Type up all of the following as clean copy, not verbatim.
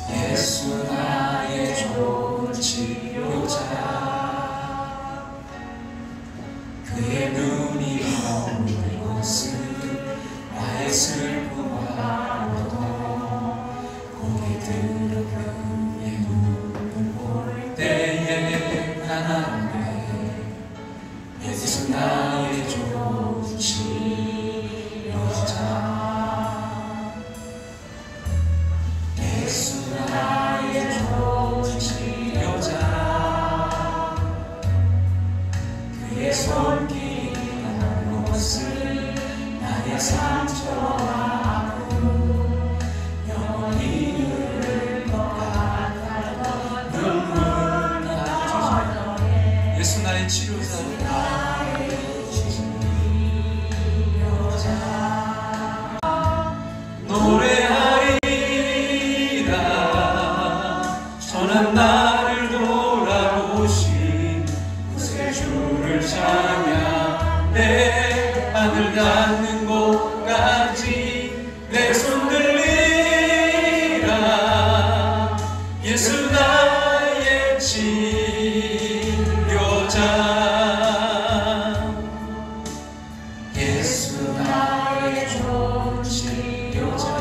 예수 나의 좋은 치료자, 그의 눈이 머무는 곳은 나의 슬픔과 고통, 고개 들어 그의 눈을 볼 때에 난 알게 예수 나의 좋은 치료자. 예수 나의 좋은 치료자, 그의 손길이 닿는 곳을 나의 상처와 아픔 영원히 흐를 것 같았던 눈물 나의 예수 나의 치료자, 전한 나를 돌아보신 구세주를 찬양해. 하늘 닿는 곳까지 내 손 들리라. 예수 나의 치료자, 예수 나의 좋은 치료자,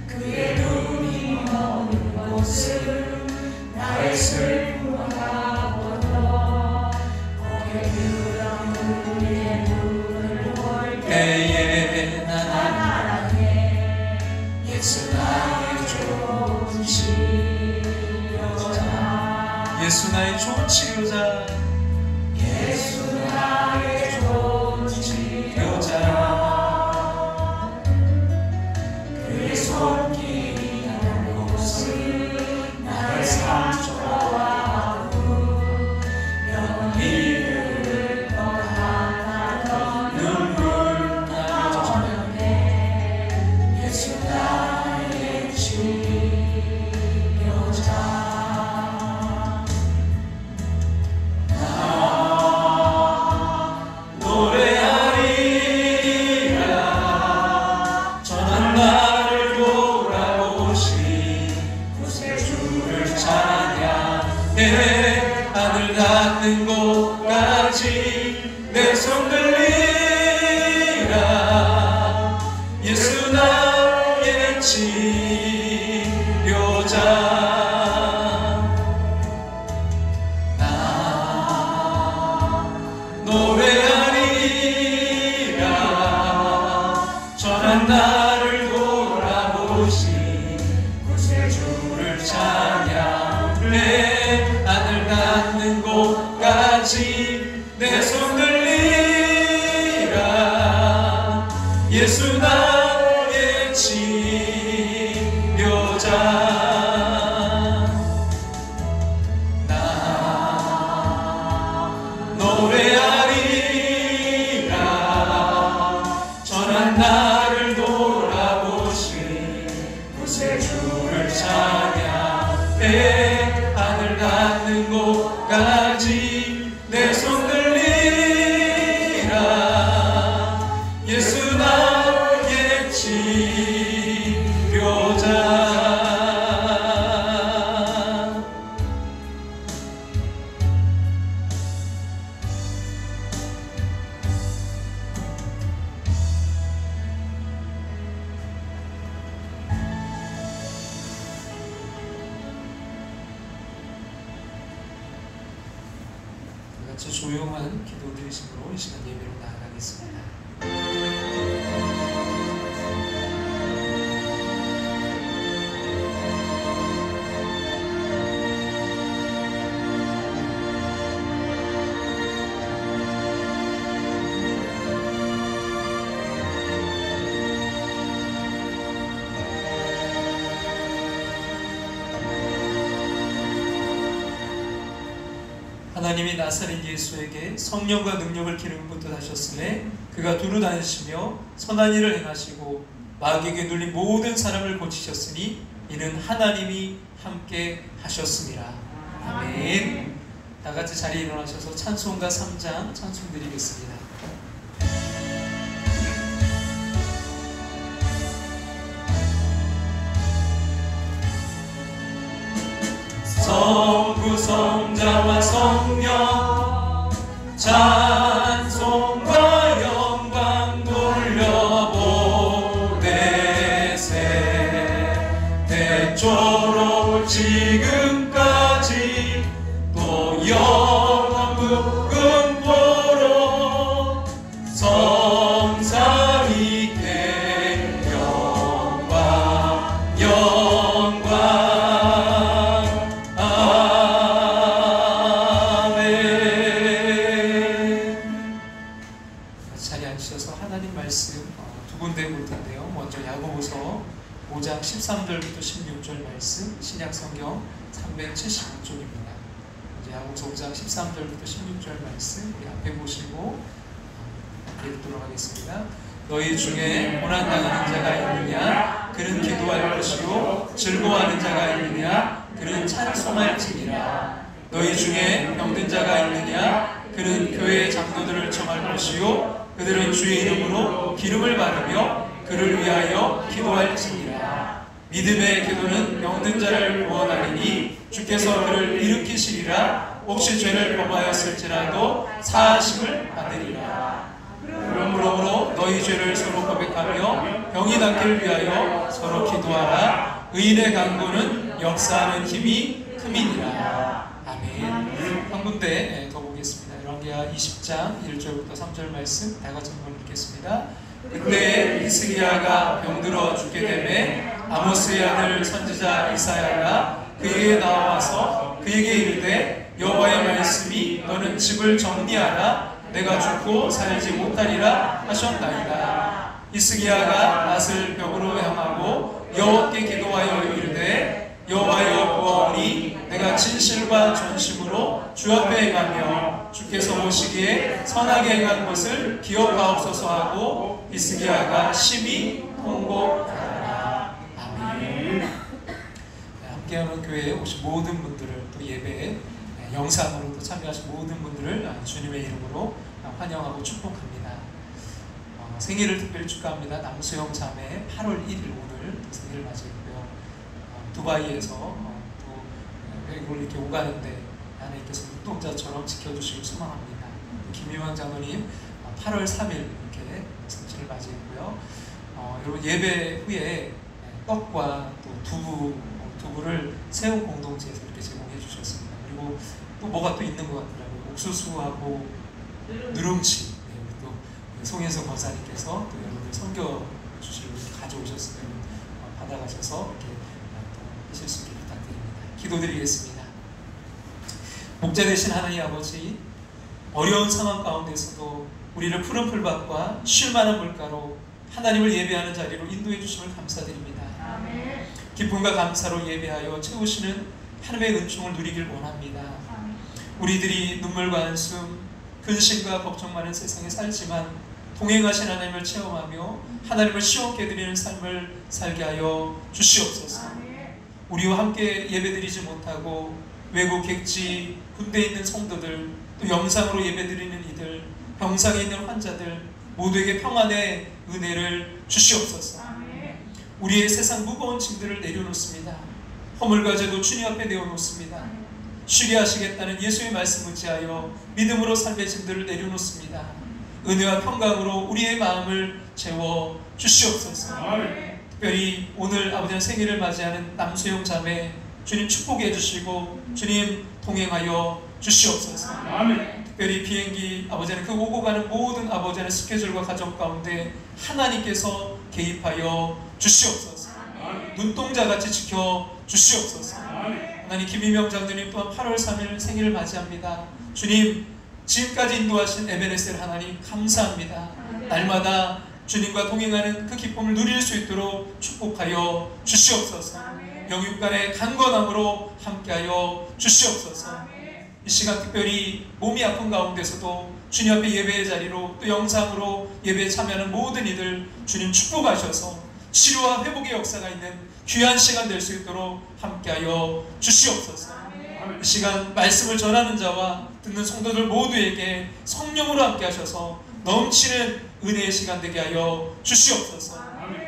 그의 눈이 머문 곳은 나의 슬픔과 고통, 고개 들어 그의 눈을 볼 때에 난 알게 예수 나의 좋은 치료자. 예수 나의 좋은 치료자, 예수 나의 좋은 치료자, 그의 손길이 닿는 곳은 나의 상처와 아픔 영원히 흐를 것 같았던 눈물 나를 전해. 예수 나의 치료자. 노래하리라. 전한 나를 돌아보신 구세주를 찬양해. 하늘 닿는 곳까지 내 손 들리라. 예수 나의 치료자. 노래하리라. 전한 나를 돌아보신 구세주를 찬양해. 하늘 닿는 곳까지 내 손 들리라. 예수 나의 치료자. 노래하리라. 전한 나를 돌아보신 구세주를 찬양해. 하늘 닿는 곳까지 내 손 들리라. 예수 나의 치료자. 같이 조용한 기도 드리심으로 이 시간 예배로 나아가겠습니다. 하나님이 나사렛 예수에게 성령과 능력을 기름 붓듯하셨음에 그가 두루 다니시며 선한 일을 행하시고 마귀에게 눌린 모든 사람을 고치셨으니 이는 하나님이 함께 하셨습니다. 아멘. 다 같이 자리에 일어나셔서 찬송가 3장 찬송 드리겠습니다. 성부 성자와 성령 찬송과 영광 돌려보내세. 대초로 지금까지 또 영원 무궁토록 성삼위께 영광 영광. 아멘. 자리에 앉으셔서 하나님 말씀 두 군데 볼 텐데요. 먼저 야고보서 5장 13절부터 16절 말씀, 신약성경 375쪽입니다. 야고보서 5장 13절부터 16절 말씀 우리 앞에 보시고 읽도록 하겠습니다. 너희 중에 고난당하는 자가 있느냐? 그는 기도할 것이요 즐거워하는 자가 있느냐? 그는 찬송할지니라. 너희 중에 병든 자가 있느냐? 그는 교회의 장로들을 청할 것이요 그들은 주의 이름으로 기름을 바르며 그를 위하여 기도할지니라. 믿음의 기도는 병든 자를 구원하리니 주께서 그를 일으키시리라. 혹시 죄를 범하였을지라도 사하심을 받으리라. 그러므로 너희 죄를 서로 고백하며 병이 낫기를 위하여 서로 기도하라. 의인의 간구는 역사하는 힘이 큼이니라. 아멘. 한 군데 더 보겠습니다. 열왕기하 20장 1절부터 3절 말씀 다 같이 한번 읽겠습니다. 그때 히스기야가 병들어 죽게 되매 아모스의 아들 선지자 이사야가 그에게 나와서 그에게 이르되 여호와의 말씀이 너는 집을 정리하라. 내가 죽고 살지 못하리라 하셨나이다. 히스기야가 낯을 벽으로 향하고 여호와께 기도하여 이르되 여호와여 보아오니 내가 진실과 전심으로 주 앞에 행하며 주께서 보시기에 선하게 행한 것을 기억하옵소서 하고 히스기야가 심히 통곡하라. 아멘. 함께하는 교회에 오신 모든 분들을 또 예배에 영상으로 또 참여하신 모든 분들을 주님의 이름으로 환영하고 축복합니다. 생일을 특별히 축하합니다. 남수영 자매 8월 1일 오늘 생일을 맞이했고요. 두바이에서 또 외국을 이렇게 오가는데 하나님께서 눈동자처럼 지켜주시길 소망합니다. 김유환 장로님 8월 3일 이렇게 생일을 맞이했고요. 여러분 예배 후에 떡과 또 두부를 새우 공동체에서 이렇게 제공해 주셨습니다. 그리고 또 뭐가 또 있는 것 같더라고요. 옥수수하고 누룽지. 또 송혜성 권사님께서 또 여러분들 섬겨 주시려고 가져오셨어요. 받아가셔서 이렇게 하실 수 있게 부탁드립니다. 기도드리겠습니다. 목자 되신 하나님 아버지, 어려운 상황 가운데서도 우리를 푸른 풀밭과 쉴만한 물가로 하나님을 예배하는 자리로 인도해 주심을 감사드립니다. 아멘. 기쁨과 감사로 예배하여 채우시는 하나님의 은총을 누리길 원합니다. 우리들이 눈물과 한숨, 근심과 걱정 많은 세상에 살지만 동행하신 하나님을 체험하며 하나님을 시원케 드리는 삶을 살게 하여 주시옵소서. 우리와 함께 예배드리지 못하고 외국 객지 군대에 있는 성도들, 또 영상으로 예배드리는 이들, 병상에 있는 환자들 모두에게 평안의 은혜를 주시옵소서. 우리의 세상 무거운 짐들을 내려놓습니다. 허물과 죄도 주님 앞에 내어놓습니다. 쉬게 하시겠다는 예수의 말씀 의지하여 믿음으로 삶의 짐들을 내려놓습니다. 은혜와 평강으로 우리의 마음을 채워 주시옵소서. 특별히 오늘 아버지의 생일을 맞이하는 남수영 자매 주님 축복해 주시고 주님 동행하여 주시옵소서. 특별히 비행기 아버지는 그 오고 가는 모든 아버지의 스케줄과 가정 가운데 하나님께서 개입하여 주시옵소서. 눈동자같이 지켜 주시옵소서. 하나님, 김희명 장로님 또한 8월 3일 생일을 맞이합니다. 주님, 지금까지 인도하신 에베네셀 하나님 감사합니다. 날마다 주님과 동행하는 그 기쁨을 누릴 수 있도록 축복하여 주시옵소서. 영육간의 강건함으로 함께하여 주시옵소서. 이 시간 특별히 몸이 아픈 가운데서도 주님 앞에 예배의 자리로 또 영상으로 예배에 참여하는 모든 이들 주님 축복하셔서 치료와 회복의 역사가 있는 귀한 시간 될 수 있도록 함께하여 주시옵소서. 이 시간 말씀을 전하는 자와 듣는 성도들 모두에게 성령으로 함께하셔서 넘치는 은혜의 시간 되게 하여 주시옵소서.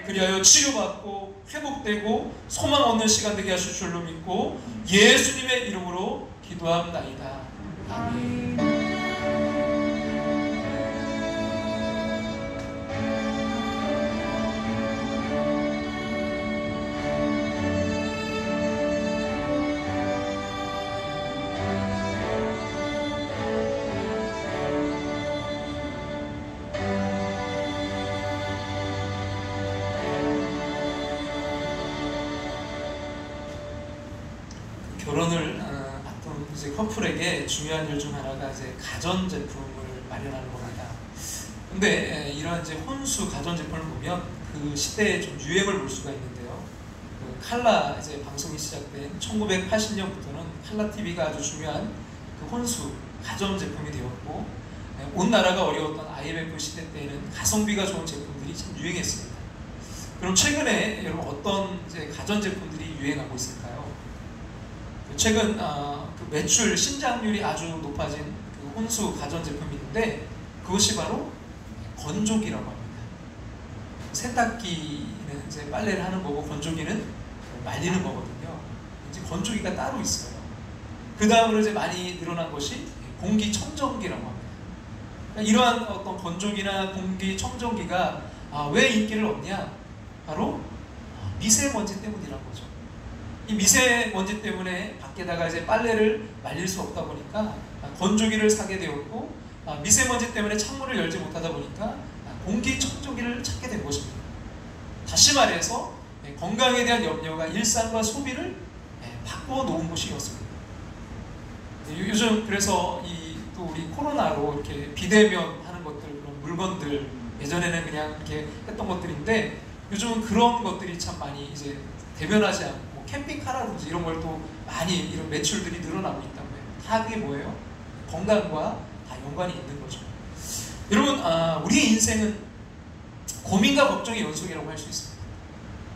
그리하여 치료받고 회복되고 소망 얻는 시간 되게 하실 줄로 믿고 예수님의 이름으로 기도합나이다. 아멘. 결혼을 앞둔 이제 커플에게 중요한 일 중 하나가 이제 가전 제품을 마련하는 겁니다. 근데 이런 이제 혼수 가전 제품을 보면 그 시대의 좀 유행을 볼 수가 있는데요. 그 칼라 이제 방송이 시작된 1980년부터는 칼라 TV가 아주 중요한 그 혼수 가전 제품이 되었고, 온 나라가 어려웠던 IMF 시대 때에는 가성비가 좋은 제품들이 참 유행했습니다. 그럼 최근에 여러분 어떤 이제 가전 제품들이 유행하고 있을까요? 최근 그 매출 신장률이 아주 높아진 그 혼수 가전 제품이 있는데 그것이 바로 건조기라고 합니다. 세탁기는 이제 빨래를 하는 거고 건조기는 말리는 거거든요. 이제 건조기가 따로 있어요. 그 다음으로 이제 많이 늘어난 것이 공기청정기라고 합니다. 그러니까 이러한 어떤 건조기나 공기청정기가 왜 인기를 얻냐? 바로 미세먼지 때문이라는 거죠. 이 미세먼지 때문에 밖에다가 이제 빨래를 말릴 수 없다 보니까 건조기를 사게 되었고, 미세먼지 때문에 창문을 열지 못하다 보니까 공기청정기를 찾게 된 것입니다. 다시 말해서 건강에 대한 염려가 일상과 소비를 바꾸어 놓은 것이었습니다. 요즘 그래서 또 우리 코로나로 이렇게 비대면 하는 것들, 그런 물건들, 예전에는 그냥 이렇게 했던 것들인데 요즘은 그런 것들이 참 많이 이제 대변하지 않고 캠핑카라든지 이런 걸 또 많이 이런 매출들이 늘어나고 있다고 해요. 다 그게 뭐예요? 건강과 다 연관이 있는 거죠. 여러분, 우리의 인생은 고민과 걱정의 연속이라고 할 수 있습니다.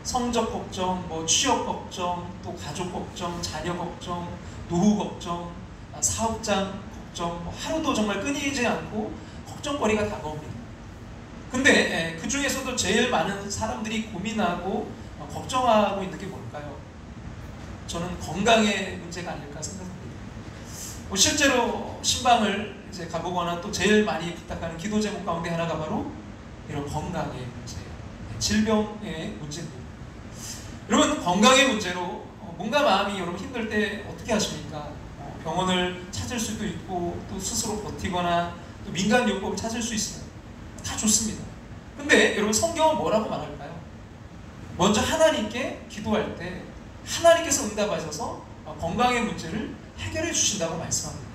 성적 걱정, 뭐 취업 걱정, 또 가족 걱정, 자녀 걱정, 노후 걱정, 사업장 걱정, 하루도 정말 끊이지 않고 걱정거리가 다가옵니다. 근데 그 중에서도 제일 많은 사람들이 고민하고 걱정하고 있는 게 뭘까요? 저는 건강의 문제가 아닐까 생각합니다. 실제로 신방을 이제 가보거나 또 제일 많이 부탁하는 기도 제목 가운데 하나가 바로 이런 건강의 문제, 질병의 문제입니다. 여러분, 건강의 문제로 몸과 마음이 여러분 힘들 때 어떻게 하십니까? 병원을 찾을 수도 있고 또 스스로 버티거나 또 민간요법을 찾을 수 있어요. 다 좋습니다. 근데 여러분, 성경은 뭐라고 말할까요? 먼저 하나님께 기도할 때 하나님께서 응답하셔서 건강의 문제를 해결해 주신다고 말씀합니다.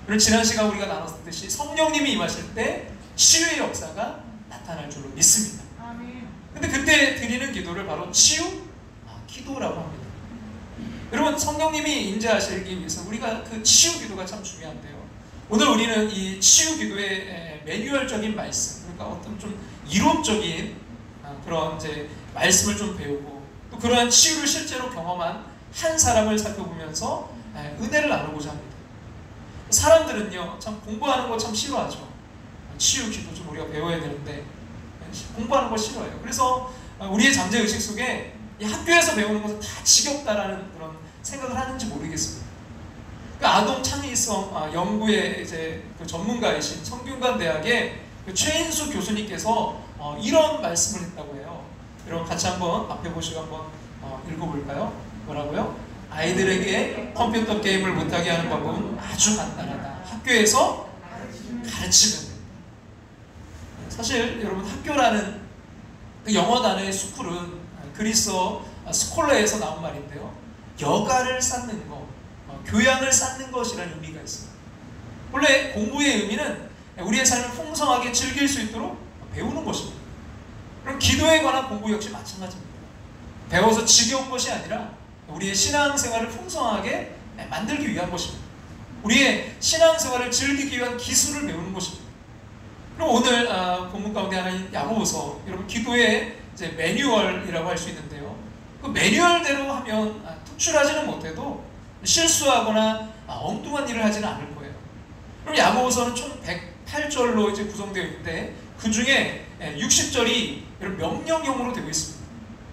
그리고 지난 시간 우리가 나눴듯이 성령님이 임하실 때 치유의 역사가 나타날 줄로 믿습니다. 근데 그때 드리는 기도를 바로 치유 기도라고 합니다. 여러분, 성령님이 임재하시기 위해서 우리가 그 치유 기도가 참 중요한데요. 오늘 우리는 이 치유 기도의 매뉴얼적인 말씀, 그러니까 어떤 좀 이론적인 그런 이제 말씀을 좀 배우고 또 그러한 치유를 실제로 경험한 한 사람을 살펴보면서 은혜를 나누고자 합니다. 사람들은요, 참 공부하는 거 참 싫어하죠. 치유 기도 좀 우리가 배워야 되는데 공부하는 거 싫어해요. 그래서 우리의 잠재의식 속에 이 학교에서 배우는 것은 다 지겹다라는 그런 생각을 하는지 모르겠습니다. 그 아동 창의성 연구의 이제 그 전문가이신 성균관대학의 그 최인수 교수님께서 이런 말씀을 했다고 해요. 여러분 같이 한번 앞에 보시고 한번 읽어볼까요? 뭐라고요? 아이들에게 컴퓨터 게임을 못하게 하는 방법은 아주 간단하다. 학교에서 가르치면 된다. 사실 여러분, 학교라는 그 영어 단어의 스쿨은 그리스어 스콜라에서 나온 말인데요. 여가를 쌓는 것, 교양을 쌓는 것이라는 의미가 있습니다. 원래 공부의 의미는 우리의 삶을 풍성하게 즐길 수 있도록 배우는 것입니다. 그럼 기도에 관한 공부 역시 마찬가지입니다. 배워서 지겨운 것이 아니라 우리의 신앙생활을 풍성하게 만들기 위한 것입니다. 우리의 신앙생활을 즐기기 위한 기술을 배우는 것입니다. 그럼 오늘 본문 가운데 하나인 야고보서, 여러분 기도의 이제 매뉴얼이라고 할 수 있는데요. 그 매뉴얼대로 하면 특출하지는 못해도 실수하거나 엉뚱한 일을 하지는 않을 거예요. 그럼 야고보서는 총 108절로 이제 구성되어 있는데 그 중에 60절이 명령형으로 되어 있습니다.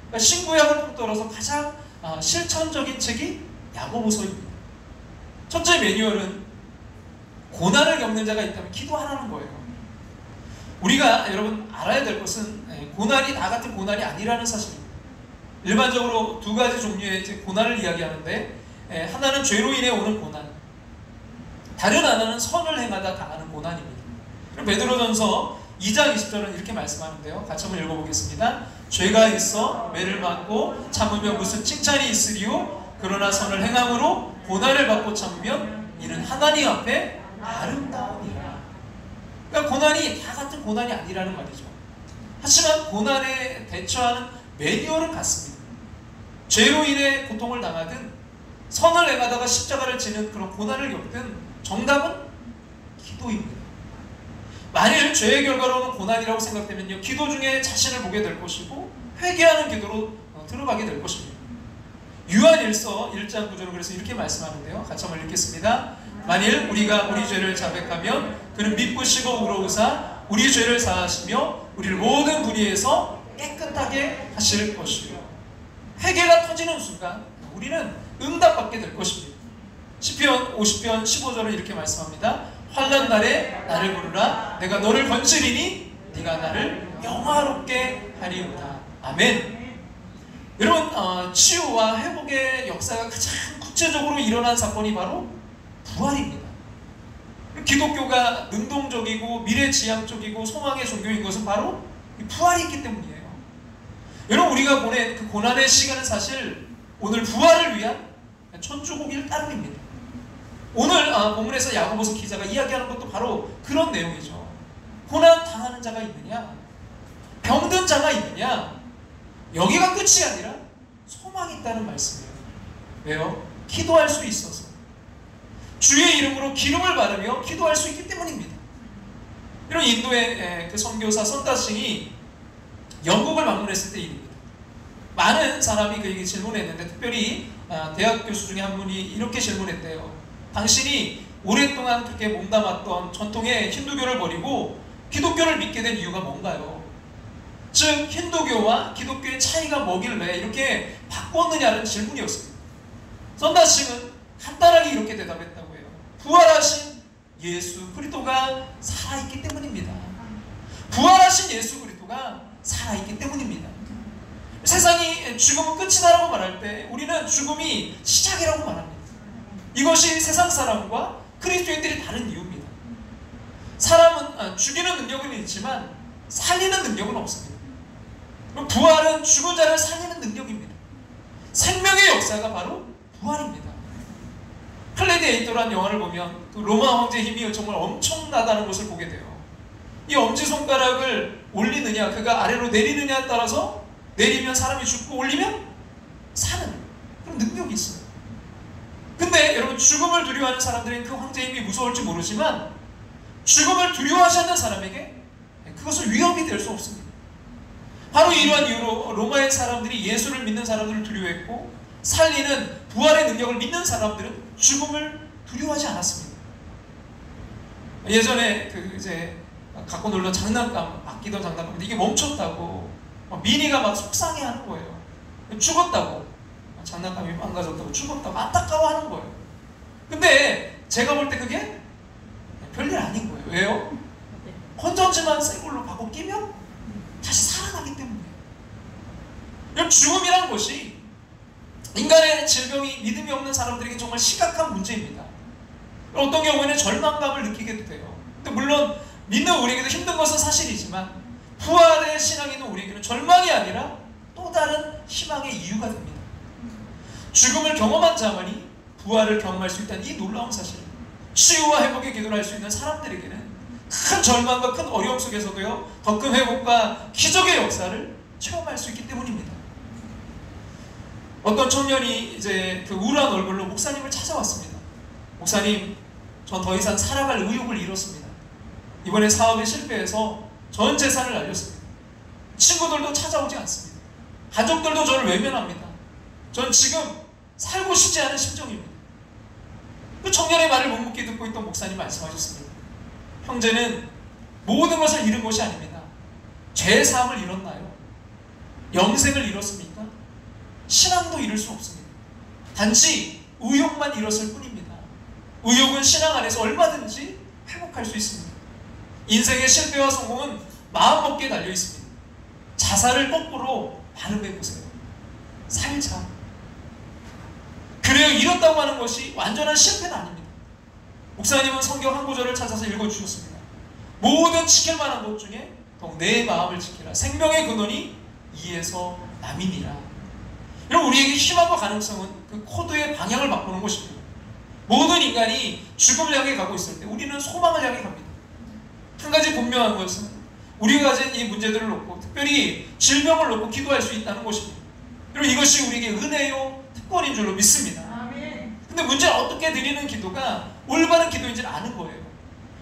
그러니까 신구약을 통틀어서 가장 실천적인 책이 야고보서입니다. 첫째 매뉴얼은 고난을 겪는 자가 있다면 기도하라는 거예요. 우리가 여러분 알아야 될 것은 고난이 나 같은 고난이 아니라는 사실입니다. 일반적으로 두 가지 종류의 이제 고난을 이야기하는데, 하나는 죄로 인해 오는 고난, 다른 하나는 선을 행하다 당하는 고난입니다. 그럼 베드로전서 2장 20절은 이렇게 말씀하는데요. 같이 한번 읽어보겠습니다. 죄가 있어 매를 맞고 참으면 무슨 칭찬이 있으리요? 그러나 선을 행함으로 고난을 받고 참으면 이는 하나님 앞에 아름다우니라. 그러니까 고난이 다 같은 고난이 아니라는 말이죠. 하지만 고난에 대처하는 매뉴얼은 같습니다. 죄로 인해 고통을 당하든 선을 행하다가 십자가를 지는 그런 고난을 겪든 정답은 기도입니다. 만일 죄의 결과로 오는 고난이라고 생각되면요, 기도 중에 자신을 보게 될 것이고 회개하는 기도로 들어가게 될 것입니다. 요한일서 1장 9절은 그래서 이렇게 말씀하는데요. 같이 한번 읽겠습니다. 만일 우리가 우리 죄를 자백하면 그는 미쁘시고 의로우사 우리 죄를 사하시며 우리를 모든 불의에서 깨끗하게 하실 것이요. 회개가 터지는 순간 우리는 응답받게 될 것입니다. 시편 50편 15절은 이렇게 말씀합니다. 환난 날에 나를 부르라. 내가 너를 건지리니 네가 나를 영화롭게 하리로다. 아멘. 여러분, 치유와 회복의 역사가 가장 구체적으로 일어난 사건이 바로 부활입니다. 기독교가 능동적이고 미래지향적이고 소망의 종교인 것은 바로 부활이 있기 때문이에요. 여러분, 우리가 보낸 그 고난의 시간은 사실 오늘 부활을 위한 천주국일 따름입니다. 오늘 본문에서 야고보서 기자가 이야기하는 것도 바로 그런 내용이죠. 고난 당하는 자가 있느냐? 병든 자가 있느냐? 여기가 끝이 아니라 소망이 있다는 말씀이에요. 왜요? 기도할 수 있어서. 주의 이름으로 기름을 바르며 기도할 수 있기 때문입니다. 이런 인도의 그 선교사 선다싱이 영국을 방문했을 때 일입니다. 많은 사람이 그에게 질문했는데, 특별히 대학 교수 중에 한 분이 이렇게 질문했대요. 당신이 오랫동안 그렇게 몸담았던 전통의 힌두교를 버리고 기독교를 믿게 된 이유가 뭔가요? 즉 힌두교와 기독교의 차이가 뭐길래 이렇게 바꿨느냐는 질문이었습니다. 선다싱은 간단하게 이렇게 대답했다고 해요. 부활하신 예수 그리스도가 살아있기 때문입니다. 부활하신 예수 그리스도가 살아있기 때문입니다. 세상이 죽음은 끝이다라고 말할 때 우리는 죽음이 시작이라고 말합니다. 이것이 세상 사람과 그리스도인들이 다른 이유입니다. 사람은 죽이는 능력은 있지만 살리는 능력은 없습니다. 부활은 죽은 자를 살리는 능력입니다. 생명의 역사가 바로 부활입니다. 글래디에이터라는 영화를 보면 그 로마 황제의 힘이 정말 엄청나다는 것을 보게 돼요. 이 엄지손가락을 올리느냐 그가 아래로 내리느냐에 따라서 내리면 사람이 죽고 올리면 사는 그런 능력이 있어요. 근데 여러분, 죽음을 두려워하는 사람들은 그 황제의 힘이 무서울지 모르지만 죽음을 두려워하지 않는 사람에게 그것은 위협이 될 수 없습니다. 바로 이러한 이유로 로마의 사람들이 예수를 믿는 사람들을 두려워했고, 살리는 부활의 능력을 믿는 사람들은 죽음을 두려워하지 않았습니다. 예전에 그 이제 갖고 놀던 장난감, 아끼던 장난감인데 이게 멈췄다고 미니가 막 속상해하는 거예요. 죽었다고, 장난감이 망가졌다고, 죽었다고 안타까워하는 거예요. 근데 제가 볼 때 그게 별일 아닌 거예요. 왜요? 건전지만 새 걸로 바꿔 끼면 다시 살아나기 때문에. 죽음이라는 것이 인간의 질병이 믿음이 없는 사람들에게 정말 심각한 문제입니다. 어떤 경우에는 절망감을 느끼게도 돼요. 근데 물론 믿는 우리에게도 힘든 것은 사실이지만 부활의 신앙이 있는 우리에게는 절망이 아니라 또 다른 희망의 이유가 됩니다. 죽음을 경험한 자만이 부활을 경험할 수 있다는 이 놀라운 사실, 치유와 회복의 기도를 할 수 있는 사람들에게는 큰 절망과 큰 어려움 속에서도요, 더 큰 회복과 기적의 역사를 체험할 수 있기 때문입니다. 어떤 청년이 이제 그 우울한 얼굴로 목사님을 찾아왔습니다. 목사님, 전 더 이상 살아갈 의욕을 잃었습니다. 이번에 사업에 실패해서 전 재산을 날렸습니다. 친구들도 찾아오지 않습니다. 가족들도 저를 외면합니다. 전 지금 살고 싶지 않은 심정입니다. 그 청년의 말을 묵묵히 듣고 있던 목사님 말씀하셨습니다. 형제는 모든 것을 잃은 것이 아닙니다. 죄의 사함을 잃었나요? 영생을 잃었습니까? 신앙도 이룰 수 없습니다. 단지 의욕만 잃었을 뿐입니다. 의욕은 신앙 안에서 얼마든지 회복할 수 있습니다. 인생의 실패와 성공은 마음먹기에 달려 있습니다. 자살을 거꾸로 발음해보세요. 살자. 그래요. 잃었다고 하는 것이 완전한 실패는 아닙니다. 목사님은 성경 한 구절을 찾아서 읽어주셨습니다. 모든 지킬 만한 것 중에 더욱 내 마음을 지키라. 생명의 근원이 이에서 남이니라. 이런 우리에게 희망과 가능성은 그 코드의 방향을 바꾸는 것입니다. 모든 인간이 죽음을 향해 가고 있을 때 우리는 소망을 향해 갑니다. 한 가지 분명한 것은 우리가 가진 이 문제들을 놓고 특별히 질병을 놓고 기도할 수 있다는 것입니다. 그리고 이것이 우리에게 은혜요 특권인 줄로 믿습니다. 근데 문제는 어떻게 드리는 기도가 올바른 기도인지는 아는 거예요.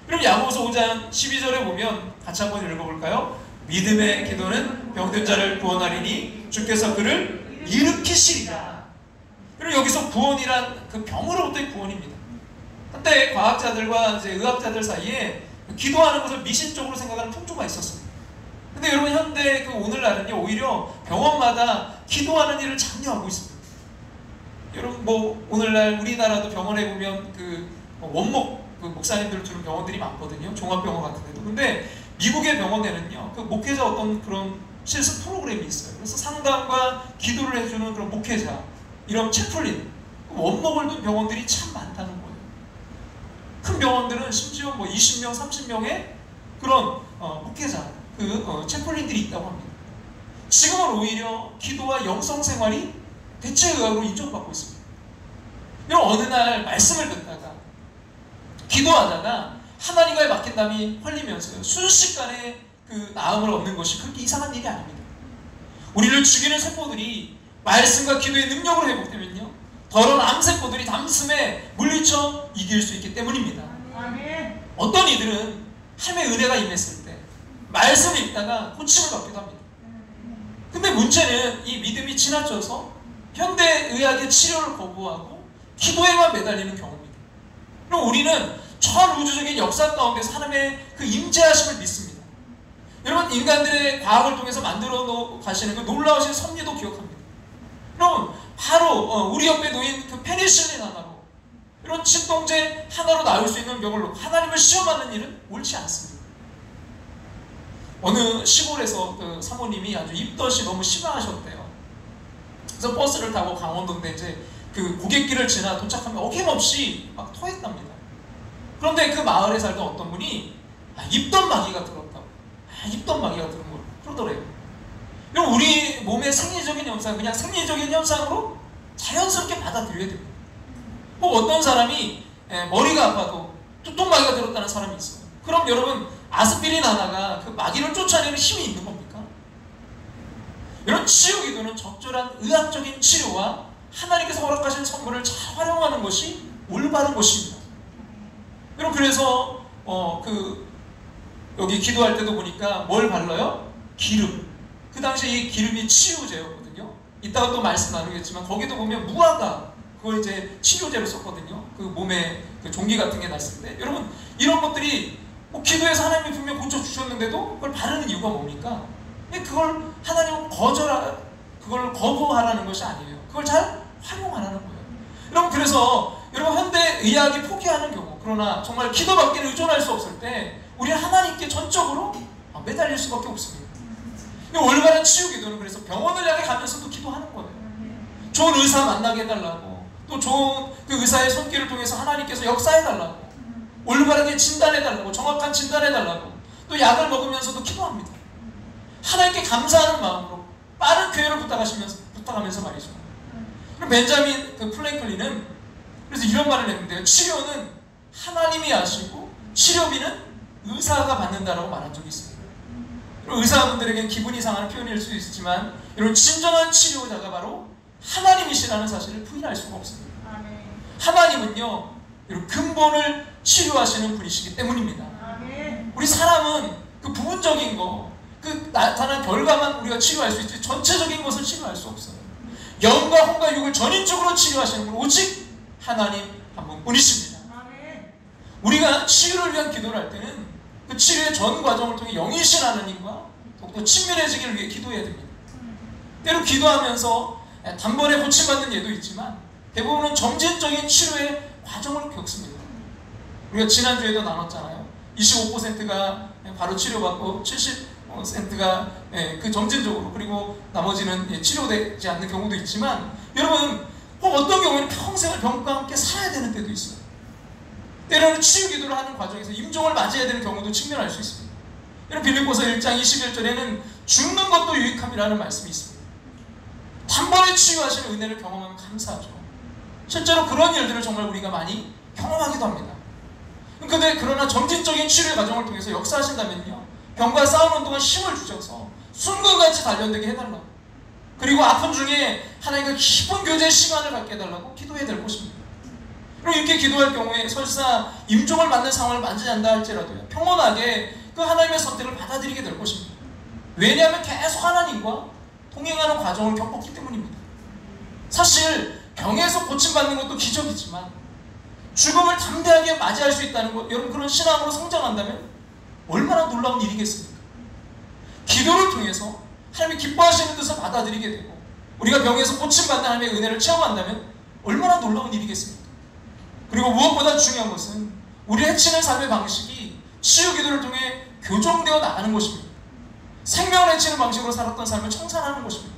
그럼 야고보서 5장 12절에 보면 같이 한번 읽어볼까요? 믿음의 기도는 병든 자를 구원하리니 주께서 그를 일으키시리라. 그리고 여기서 구원이란 그 병으로부터의 구원입니다. 한때 과학자들과 이제 의학자들 사이에 기도하는 것을 미신적으로 생각하는 풍조가 있었습니다. 근데 여러분 현대 그 오늘날은요 오히려 병원마다 기도하는 일을 장려하고 있습니다. 여러분 뭐 오늘날 우리나라도 병원에 보면 그 원목 그 목사님들 두는 병원들이 많거든요. 종합병원 같은 데도. 근데 미국의 병원에는요 그 목회자 어떤 그런 실습 프로그램이 있어요. 그래서 상담과 기도를 해주는 그런 목회자 이런 채플린 원목을 둔 병원들이 참 많다는 거예요. 큰 병원들은 심지어 뭐 20명, 30명의 그런 목회자 채플린들이 있다고 합니다. 지금은 오히려 기도와 영성생활이 대체의학으로 인정받고 있습니다. 이런 어느 날 말씀을 듣다가 기도하다가 하나님과의 맡긴담이 흘리면서요 순식간에 그 나음을 얻는 것이 그렇게 이상한 일이 아닙니다. 우리를 죽이는 세포들이 말씀과 기도의 능력으로 회복되면요 더러운 암세포들이 담슴에 물리쳐 이길 수 있기 때문입니다. 아멘. 어떤 이들은 하나님의 은혜가 임했을 때 말씀을 읽다가 고침을 받기도 합니다. 근데 문제는 이 믿음이 지나쳐서 현대의학의 치료를 거부하고 기도에만 매달리는 경우입니다. 그럼 우리는 전 우주적인 역사 가운데서 하나님의 그 임재하심을 믿습니다. 여러분 인간들의 과학을 통해서 만들어 가시는 그 놀라우신 섭리도 기억합니다. 그럼 바로 우리 옆에 놓인 그 페니실린 하나로 이런 진통제 하나로 나을 수 있는 병을 놓고 하나님을 시험하는 일은 옳지 않습니다. 어느 시골에서 그 사모님이 아주 입덧이 너무 심하셨대요. 그래서 버스를 타고 강원도인데 이제 그 고갯길을 지나 도착하면 어김없이 막 토했답니다. 그런데 그 마을에 살던 어떤 분이 입덧 마귀가 들었다고 입덧 마귀가 들은 걸 그러더래요. 그럼 우리 몸의 생리적인 현상 그냥 생리적인 현상으로 자연스럽게 받아들여야 됩니다. 뭐 어떤 사람이 머리가 아파도 두통마귀가 들었다는 사람이 있어요. 그럼 여러분 아스피린 하나가 그 마귀를 쫓아내는 힘이 있는 겁니까? 이런 치유 기도는 적절한 의학적인 치료와 하나님께서 허락하신 선물을 잘 활용하는 것이 올바른 것입니다. 여러분 그래서 여기 기도할 때도 보니까 뭘 발라요? 기름. 그 당시에 이 기름이 치유제였거든요. 이따가 또 말씀 나누겠지만 거기도 보면 무화과 그걸 이제 치료제로 썼거든요. 그 몸에 그 종기 같은 게 났을 때 여러분 이런 것들이 뭐 기도해서 하나님이 분명 고쳐주셨는데도 그걸 바르는 이유가 뭡니까? 그걸 하나님은 그걸 거부하라는 것이 아니에요. 그걸 잘 활용하라는 거예요. 여러분 그래서 여러분 현대 의학이 포기하는 경우 그러나 정말 기도밖에 의존할 수 없을 때 우리는 하나님께 전적으로 매달릴 수밖에 없습니다. 올바른 치유 기도는 그래서 병원을 향해 가면서도 기도하는 거예요. 좋은 의사 만나게 해달라고 또 좋은 그 의사의 손길을 통해서 하나님께서 역사해달라고 올바르게 진단해달라고 정확한 진단해달라고 또 약을 먹으면서도 기도합니다. 하나님께 감사하는 마음으로 빠른 쾌유를 부탁하면서 말이죠. 벤자민 그 플랭클린은 그래서 이런 말을 했는데요. 치료는 하나님이 하시고 치료비는 의사가 받는다라고 말한 적이 있습니다. 의사분들에게는 기분이 상하는 표현일 수 있지만 이런 진정한 치료자가 바로 하나님이시라는 사실을 부인할 수가 없습니다. 하나님은요 이런 근본을 치료하시는 분이시기 때문입니다. 우리 사람은 그 부분적인 거 그 나타난 결과만 우리가 치료할 수 있지 전체적인 것을 치료할 수 없어요. 영과 혼과 육을 전인적으로 치료하시는 분 오직 하나님 한 분뿐이십니다. 우리가 치유를 위한 기도를 할 때는 그 치료의 전 과정을 통해 영이신 하나님과 더욱더 친밀해지기를 위해 기도해야 됩니다. 때로 기도하면서 단번에 고침받는 예도 있지만 대부분은 점진적인 치료의 과정을 겪습니다. 우리가 지난주에도 나눴잖아요. 25%가 바로 치료받고 70%가 그 점진적으로, 그리고 나머지는 치료되지 않는 경우도 있지만, 여러분 어떤 경우에는 평생을 병과 함께 살아야 되는 때도 있어요. 때로는 치유 기도를 하는 과정에서 임종을 맞이해야 되는 경우도 직면할 수 있습니다. 이런 빌립보서 1장 21절에는 죽는 것도 유익함이라는 말씀이 있습니다. 단번에 치유하시는 은혜를 경험하면 감사하죠. 실제로 그런 일들을 정말 우리가 많이 경험하기도 합니다. 그러나 점진적인 치료의 과정을 통해서 역사하신다면요, 병과 싸우는 동안 힘을 주셔서 순간같이 단련되게 해달라고, 그리고 아픔 중에 하나님과 깊은 교제의 시간을 갖게 해달라고 기도해야 될 것입니다. 그리고 이렇게 기도할 경우에 설사 임종을 맞는 상황을 맞이한다 않다 할지라도요, 평온하게 그 하나님의 선택을 받아들이게 될 것입니다. 왜냐하면 계속 하나님과 동행하는 과정을 겪었기 때문입니다. 사실 병에서 고침받는 것도 기적이지만 죽음을 담대하게 맞이할 수 있다는 것, 여러분 그런 신앙으로 성장한다면 얼마나 놀라운 일이겠습니까? 기도를 통해서 하나님이 기뻐하시는 뜻을 받아들이게 되고 우리가 병에서 고침받는 하나님의 은혜를 체험한다면 얼마나 놀라운 일이겠습니까? 그리고 무엇보다 중요한 것은 우리 해치는 삶의 방식이 치유 기도를 통해 교정되어 나가는 것입니다. 생명을 해치는 방식으로 살았던 삶을 청산하는 것입니다.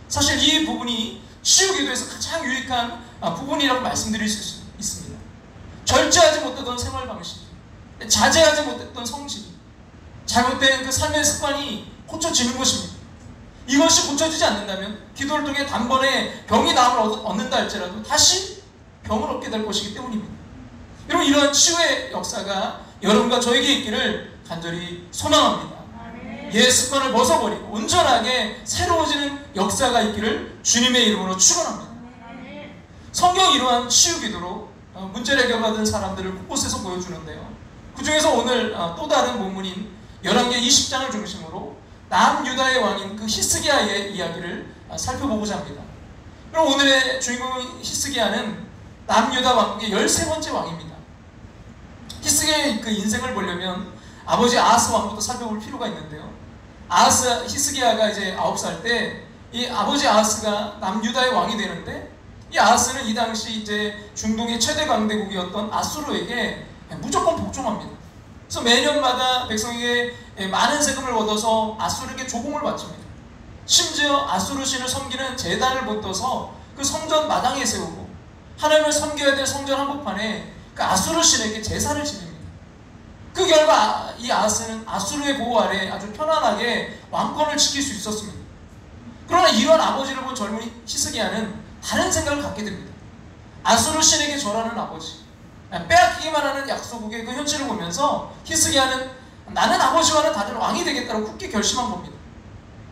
사실 이 부분이 치유 기도에서 가장 유익한 부분이라고 말씀드릴 수 있습니다. 절제하지 못했던 생활 방식, 자제하지 못했던 성질, 잘못된 그 삶의 습관이 고쳐지는 것입니다. 이것이 고쳐지지 않는다면 기도를 통해 단번에 병이 나음을 얻는다 할지라도 다시 병을 얻게 될 것이기 때문입니다. 여러분 이러한 치유의 역사가 여러분과 저에게 있기를 간절히 소망합니다. 옛 습관을 벗어버리고 온전하게 새로워지는 역사가 있기를 주님의 이름으로 축원합니다. 성경이 이러한 치유 기도로 문제를 해결받은 사람들을 곳곳에서 보여주는데요, 그 중에서 오늘 또 다른 본문인 열왕기 20장을 중심으로 남유다의 왕인 그 히스기야의 이야기를 살펴보고자 합니다. 그럼 오늘의 주인공인 히스기야는 남유다 왕국의 13번째 왕입니다. 히스기야의 그 인생을 보려면 아버지 아하스 왕부터 살펴볼 필요가 있는데요, 히스기야가 이제 9살 때 이 아버지 아하스가 남유다의 왕이 되는데, 이 아하스는 이 당시 이제 중동의 최대 강대국이었던 아수르에게 무조건 복종합니다. 그래서 매년마다 백성에게 많은 세금을 얻어서 아수르에게 조공을 바칩니다. 심지어 아수르 신을 섬기는 제단을 붙어서 그 성전 마당에 세우고 하나님을 섬겨야 될 성전 한복판에 그 아수르 신에게 제사를 지냅니다. 그 결과 이 아하스는 아수르의 보호 아래 아주 편안하게 왕권을 지킬 수 있었습니다. 그러나 이런 아버지를 본 젊은 히스기야는 다른 생각을 갖게 됩니다. 아수르 신에게 절하는 아버지, 빼앗기기만 하는 약소국의 그 현실을 보면서 히스기야는 나는 아버지와는 다른 왕이 되겠다고 굳게 결심한 겁니다.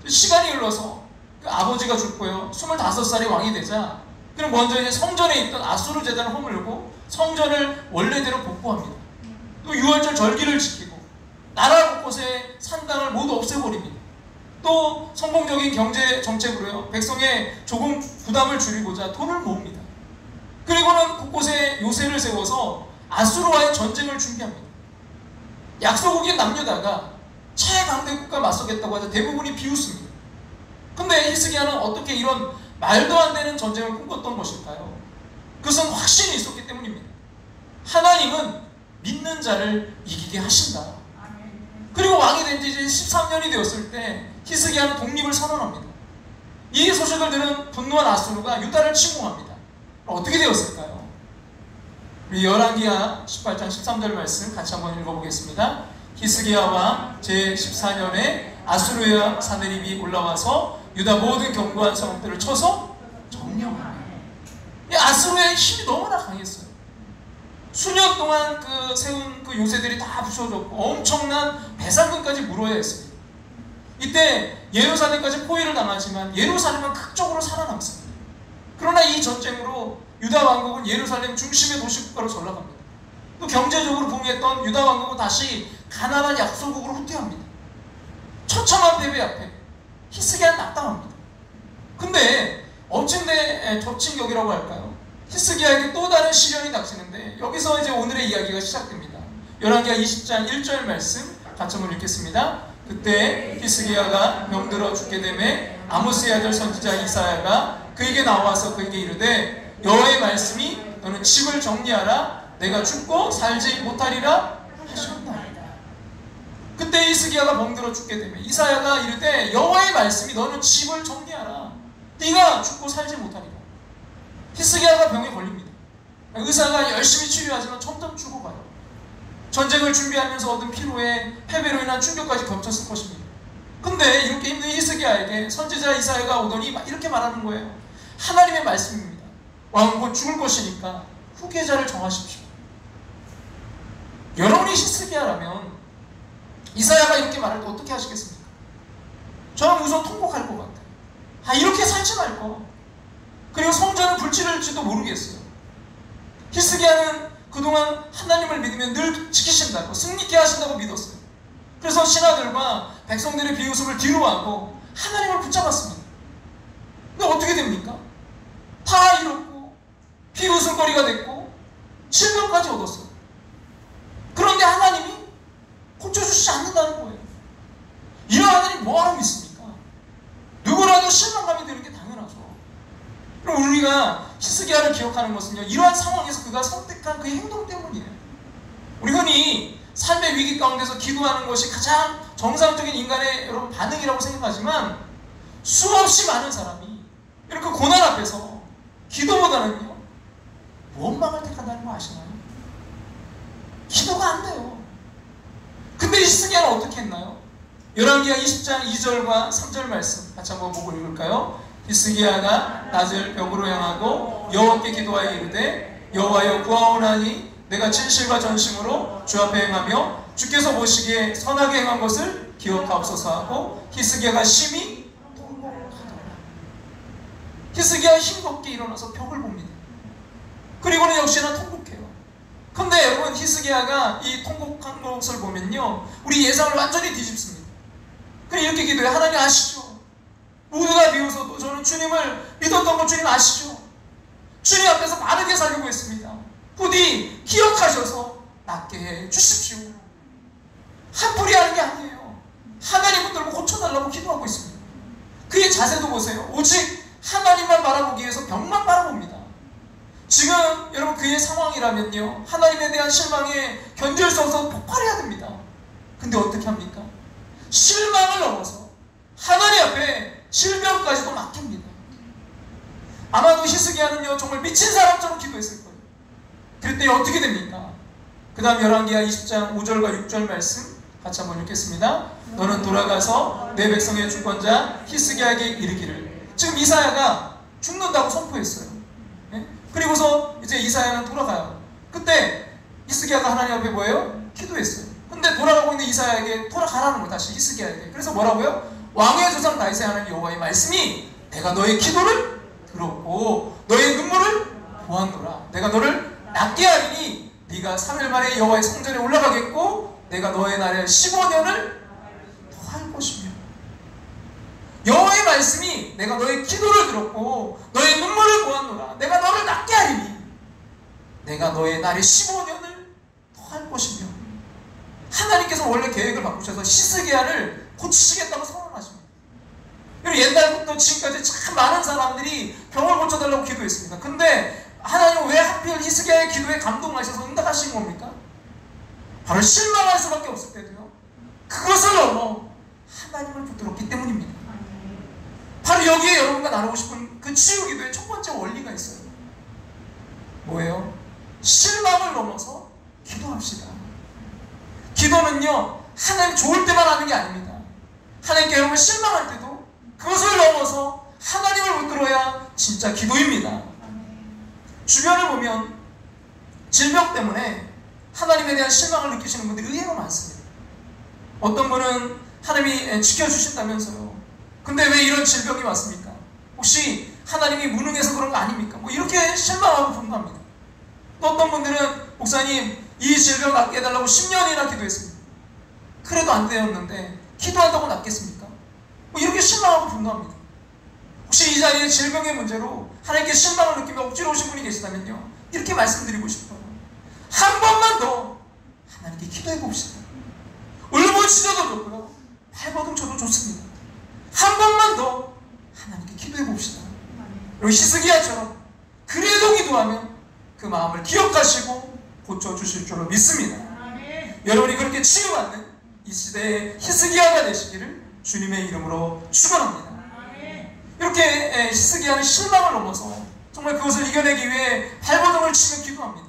시간이 흘러서 그 아버지가 죽고요, 25살이 왕이 되자 그는 먼저 이제 성전에 있던 아수르 제단을 허물고 성전을 원래대로 복구합니다. 또 유월절 절기를 지키고 나라 곳곳에 산당을 모두 없애버립니다. 또 성공적인 경제 정책으로요, 백성의 조금 부담을 줄이고자 돈을 모읍니다. 그리고는 곳곳에 요새를 세워서 아수르와의 전쟁을 준비합니다. 약소국인 남유다가 최강대국과 맞서겠다고 하자 대부분이 비웃습니다. 근데 히스기야는 어떻게 이런 말도 안 되는 전쟁을 꿈꿨던 것일까요? 그것은 확신이 있었기 때문입니다. 하나님은 믿는 자를 이기게 하신다. 그리고 왕이 된 지 이제 13년이 되었을 때 히스기야는 독립을 선언합니다. 이 소식을 들은 분노한 아수르가 유다를 침공합니다. 어떻게 되었을까요? 우리 열왕기하 18장 13절 말씀 같이 한번 읽어보겠습니다. 히스기야 왕 제14년에 아수르의 왕 사네립이 올라와서 유다 모든 견고한 성읍들을 쳐서 점령합니다. 아수르의 힘이 너무나 강했어요. 수년 동안 그 세운 그 요새들이 다 부셔졌고 엄청난 배상금까지 물어야 했습니다. 이때 예루살렘까지 포위를 당하지만 예루살렘은 극적으로 살아남습니다. 그러나 이 전쟁으로 유다 왕국은 예루살렘 중심의 도시국가로 전락합니다. 또 경제적으로 부흥했던 유다 왕국은 다시 가난한 약소국으로 후퇴합니다. 처참한 패배 앞에 히스기야는 낙담합니다. 근데 어찐데 덮친 격이라고 할까요? 히스기야에게 또 다른 시련이 닥치는데 여기서 이제 오늘의 이야기가 시작됩니다. 열왕기하 20장 1절 말씀 같이 한번 읽겠습니다. 그때 히스기야가 병들어 죽게 되매 아모스의 아들 선지자 이사야가 그에게 나와서 그에게 이르되 여호와의 말씀이 너는 집을 정리하라 내가 죽고 살지 못하리라 하셨나이다. 그때 히스기야가 병들어 죽게 되면 이사야가 이르되 여호와의 말씀이 너는 집을 정리하라 네가 죽고 살지 못하리라. 히스기야가 병에 걸립니다. 의사가 열심히 치료하지만 점점 죽어가요. 전쟁을 준비하면서 얻은 피로에 패배로 인한 충격까지 겹쳤을 것입니다. 근데 이렇게 힘든 히스기야에게 선지자 이사야가 오더니 이렇게 말하는 거예요. 하나님의 말씀입니다. 왕은 곧 죽을 것이니까 후계자를 정하십시오. 여러분이 히스기야라면 이사야가 이렇게 말할 때 어떻게 하시겠습니까? 저는 우선 통곡할 것 같아요. 이렇게 살지 말고. 그리고 성전은 불지를지도 모르겠어요. 히스기야는 그동안 하나님을 믿으면 늘 지키신다고 승리케 하신다고 믿었어요. 그래서 신하들과 백성들의 비웃음을 뒤로하고 하나님을 붙잡았습니다. 근데 어떻게 됩니까? 다 잃었고 비웃음거리가 됐고 질병까지 얻었어요. 그런데 하나님이 고쳐주시지 않는다는 거예요. 이런 하나님 뭐하러 믿습니까? 누구라도 실망감이 드는 게 당연하죠. 그럼 우리가 히스기야를 기억하는 것은요, 이러한 상황에서 그가 선택한 그의 행동 때문이에요. 우리 흔히 삶의 위기 가운데서 기도하는 것이 가장 정상적인 인간의 여러분 반응이라고 생각하지만 수없이 많은 사람이 이렇게 고난 앞에서 기도보다는요 원망을 택한다는 거 아시나요? 기도가 안 돼요. 근데 히스기야는 어떻게 했나요? 열왕기하 20장 2절과 3절 말씀 같이 한번 보고 읽을까요? 히스기야가 낮을 벽으로 향하고 여호와께 기도하여 이르되 여호와여 구하오나니 내가 진실과 전심으로 주 앞에 행하며 주께서 보시기에 선하게 행한 것을 기억하옵소서 하고 히스기야가 심히 통곡하더라. 히스기야 힘겹게 일어나서 벽을 봅니다. 그리고는 역시나 통곡해요. 근데 여러분 히스기야가 이 통곡한 것을 보면요 우리 예상을 완전히 뒤집습니다. 그냥 이렇게 기도해. 하나님 아시죠? 모두가 비웃어도 저는 주님을 믿었던 거 주님 아시죠? 주님 앞에서 바르게 살려고 했습니다. 부디 기억하셔서 낫게 해 주십시오. 한풀이 하는 게 아니에요. 하나님 붙들고 고쳐달라고 기도하고 있습니다. 그의 자세도 보세요. 오직 하나님만 바라보기 위해서 벽만 바라봅니다. 지금 여러분 그의 상황이라면요 하나님에 대한 실망에 견딜 수 없어서 폭발해야 됩니다. 근데 어떻게 합니까? 실망을 넘어서 하나님 앞에 질병까지도 맡깁니다. 아마도 히스기야는요 정말 미친 사람처럼 기도했을 거예요. 그럴 때 어떻게 됩니까? 그 다음 열왕기하 20장 5절과 6절 말씀 같이 한번 읽겠습니다. 너는 돌아가서 내 백성의 주권자 히스기야에게 이르기를. 지금 이사야가 죽는다고 선포했어요. 네? 그리고서 이제 이사야는 돌아가요. 그때 히스기야가 하나님 앞에 뭐예요? 기도했어요. 근데 돌아가고 있는 이사야에게 돌아가라는 거예요. 다시 히스기야에게. 그래서 뭐라고요? 왕의 조상 다윗의 하나님 여호와의 말씀이 내가 너의 기도를 들었고 너의 눈물을 보았노라. 내가 너를 낫게 하리니 네가 3일 만에 여호와의 성전에 올라가겠고 내가 너의 날에 15년을 더할 것이며. 여호와의 말씀이 내가 너의 기도를 들었고 너의 눈물을 보았노라. 내가 너를 낫게 하리니 내가 너의 날에 15년을 더할 것이며. 하나님께서 원래 계획을 바꾸셔서 히스기야를 고치시겠다고 선언하십니다. 옛날부터 지금까지 참 많은 사람들이 병을 고쳐달라고 기도했습니다. 근데 하나님은 왜 하필 히스기야의 기도에 감동하셔서 응답하신 겁니까? 바로 실망할 수밖에 없을 때도요 그것을 넘어 하나님을 붙들었기 때문입니다. 바로 여기에 여러분과 나누고 싶은 그 치유 기도의 첫 번째 원리가 있어요. 뭐예요? 실망을 넘어서 기도합시다. 기도는요 하나님 좋을 때만 하는 게 아닙니다. 하나님께 여러분 실망할 때도 그것을 넘어서 하나님을 붙들어야 진짜 기도입니다. 주변을 보면 질병 때문에 하나님에 대한 실망을 느끼시는 분들이 의외로 많습니다. 어떤 분은 하나님이 지켜주신다면서요. 근데 왜 이런 질병이 왔습니까? 혹시 하나님이 무능해서 그런 거 아닙니까? 뭐 이렇게 실망하고 분노합니다. 또 어떤 분들은 목사님 이 질병 낫게 해달라고 10년이나 기도했습니다. 그래도 안 되었는데 기도한다고 낫겠습니까? 뭐 이렇게 실망하고 분노합니다. 혹시 이 자리에 질병의 문제로 하나님께 실망을 느끼며 억지로 오신 분이 계시다면요 이렇게 말씀드리고 싶어요. 한 번만 더 하나님께 기도해 봅시다. 울부짖어도 좋고요 발버둥 쳐도 좋습니다. 한 번만 더 하나님께 기도해 봅시다. 그리고 히스기야처럼 그래도 기도하면 그 마음을 기억하시고 고쳐주실 줄로 믿습니다. 여러분이 그렇게 치유받는 이 시대의 히스기야가 되시기를 주님의 이름으로 축원합니다. 이렇게 히스기야는 실망을 넘어서 정말 그것을 이겨내기 위해 발버둥을 치며 기도합니다.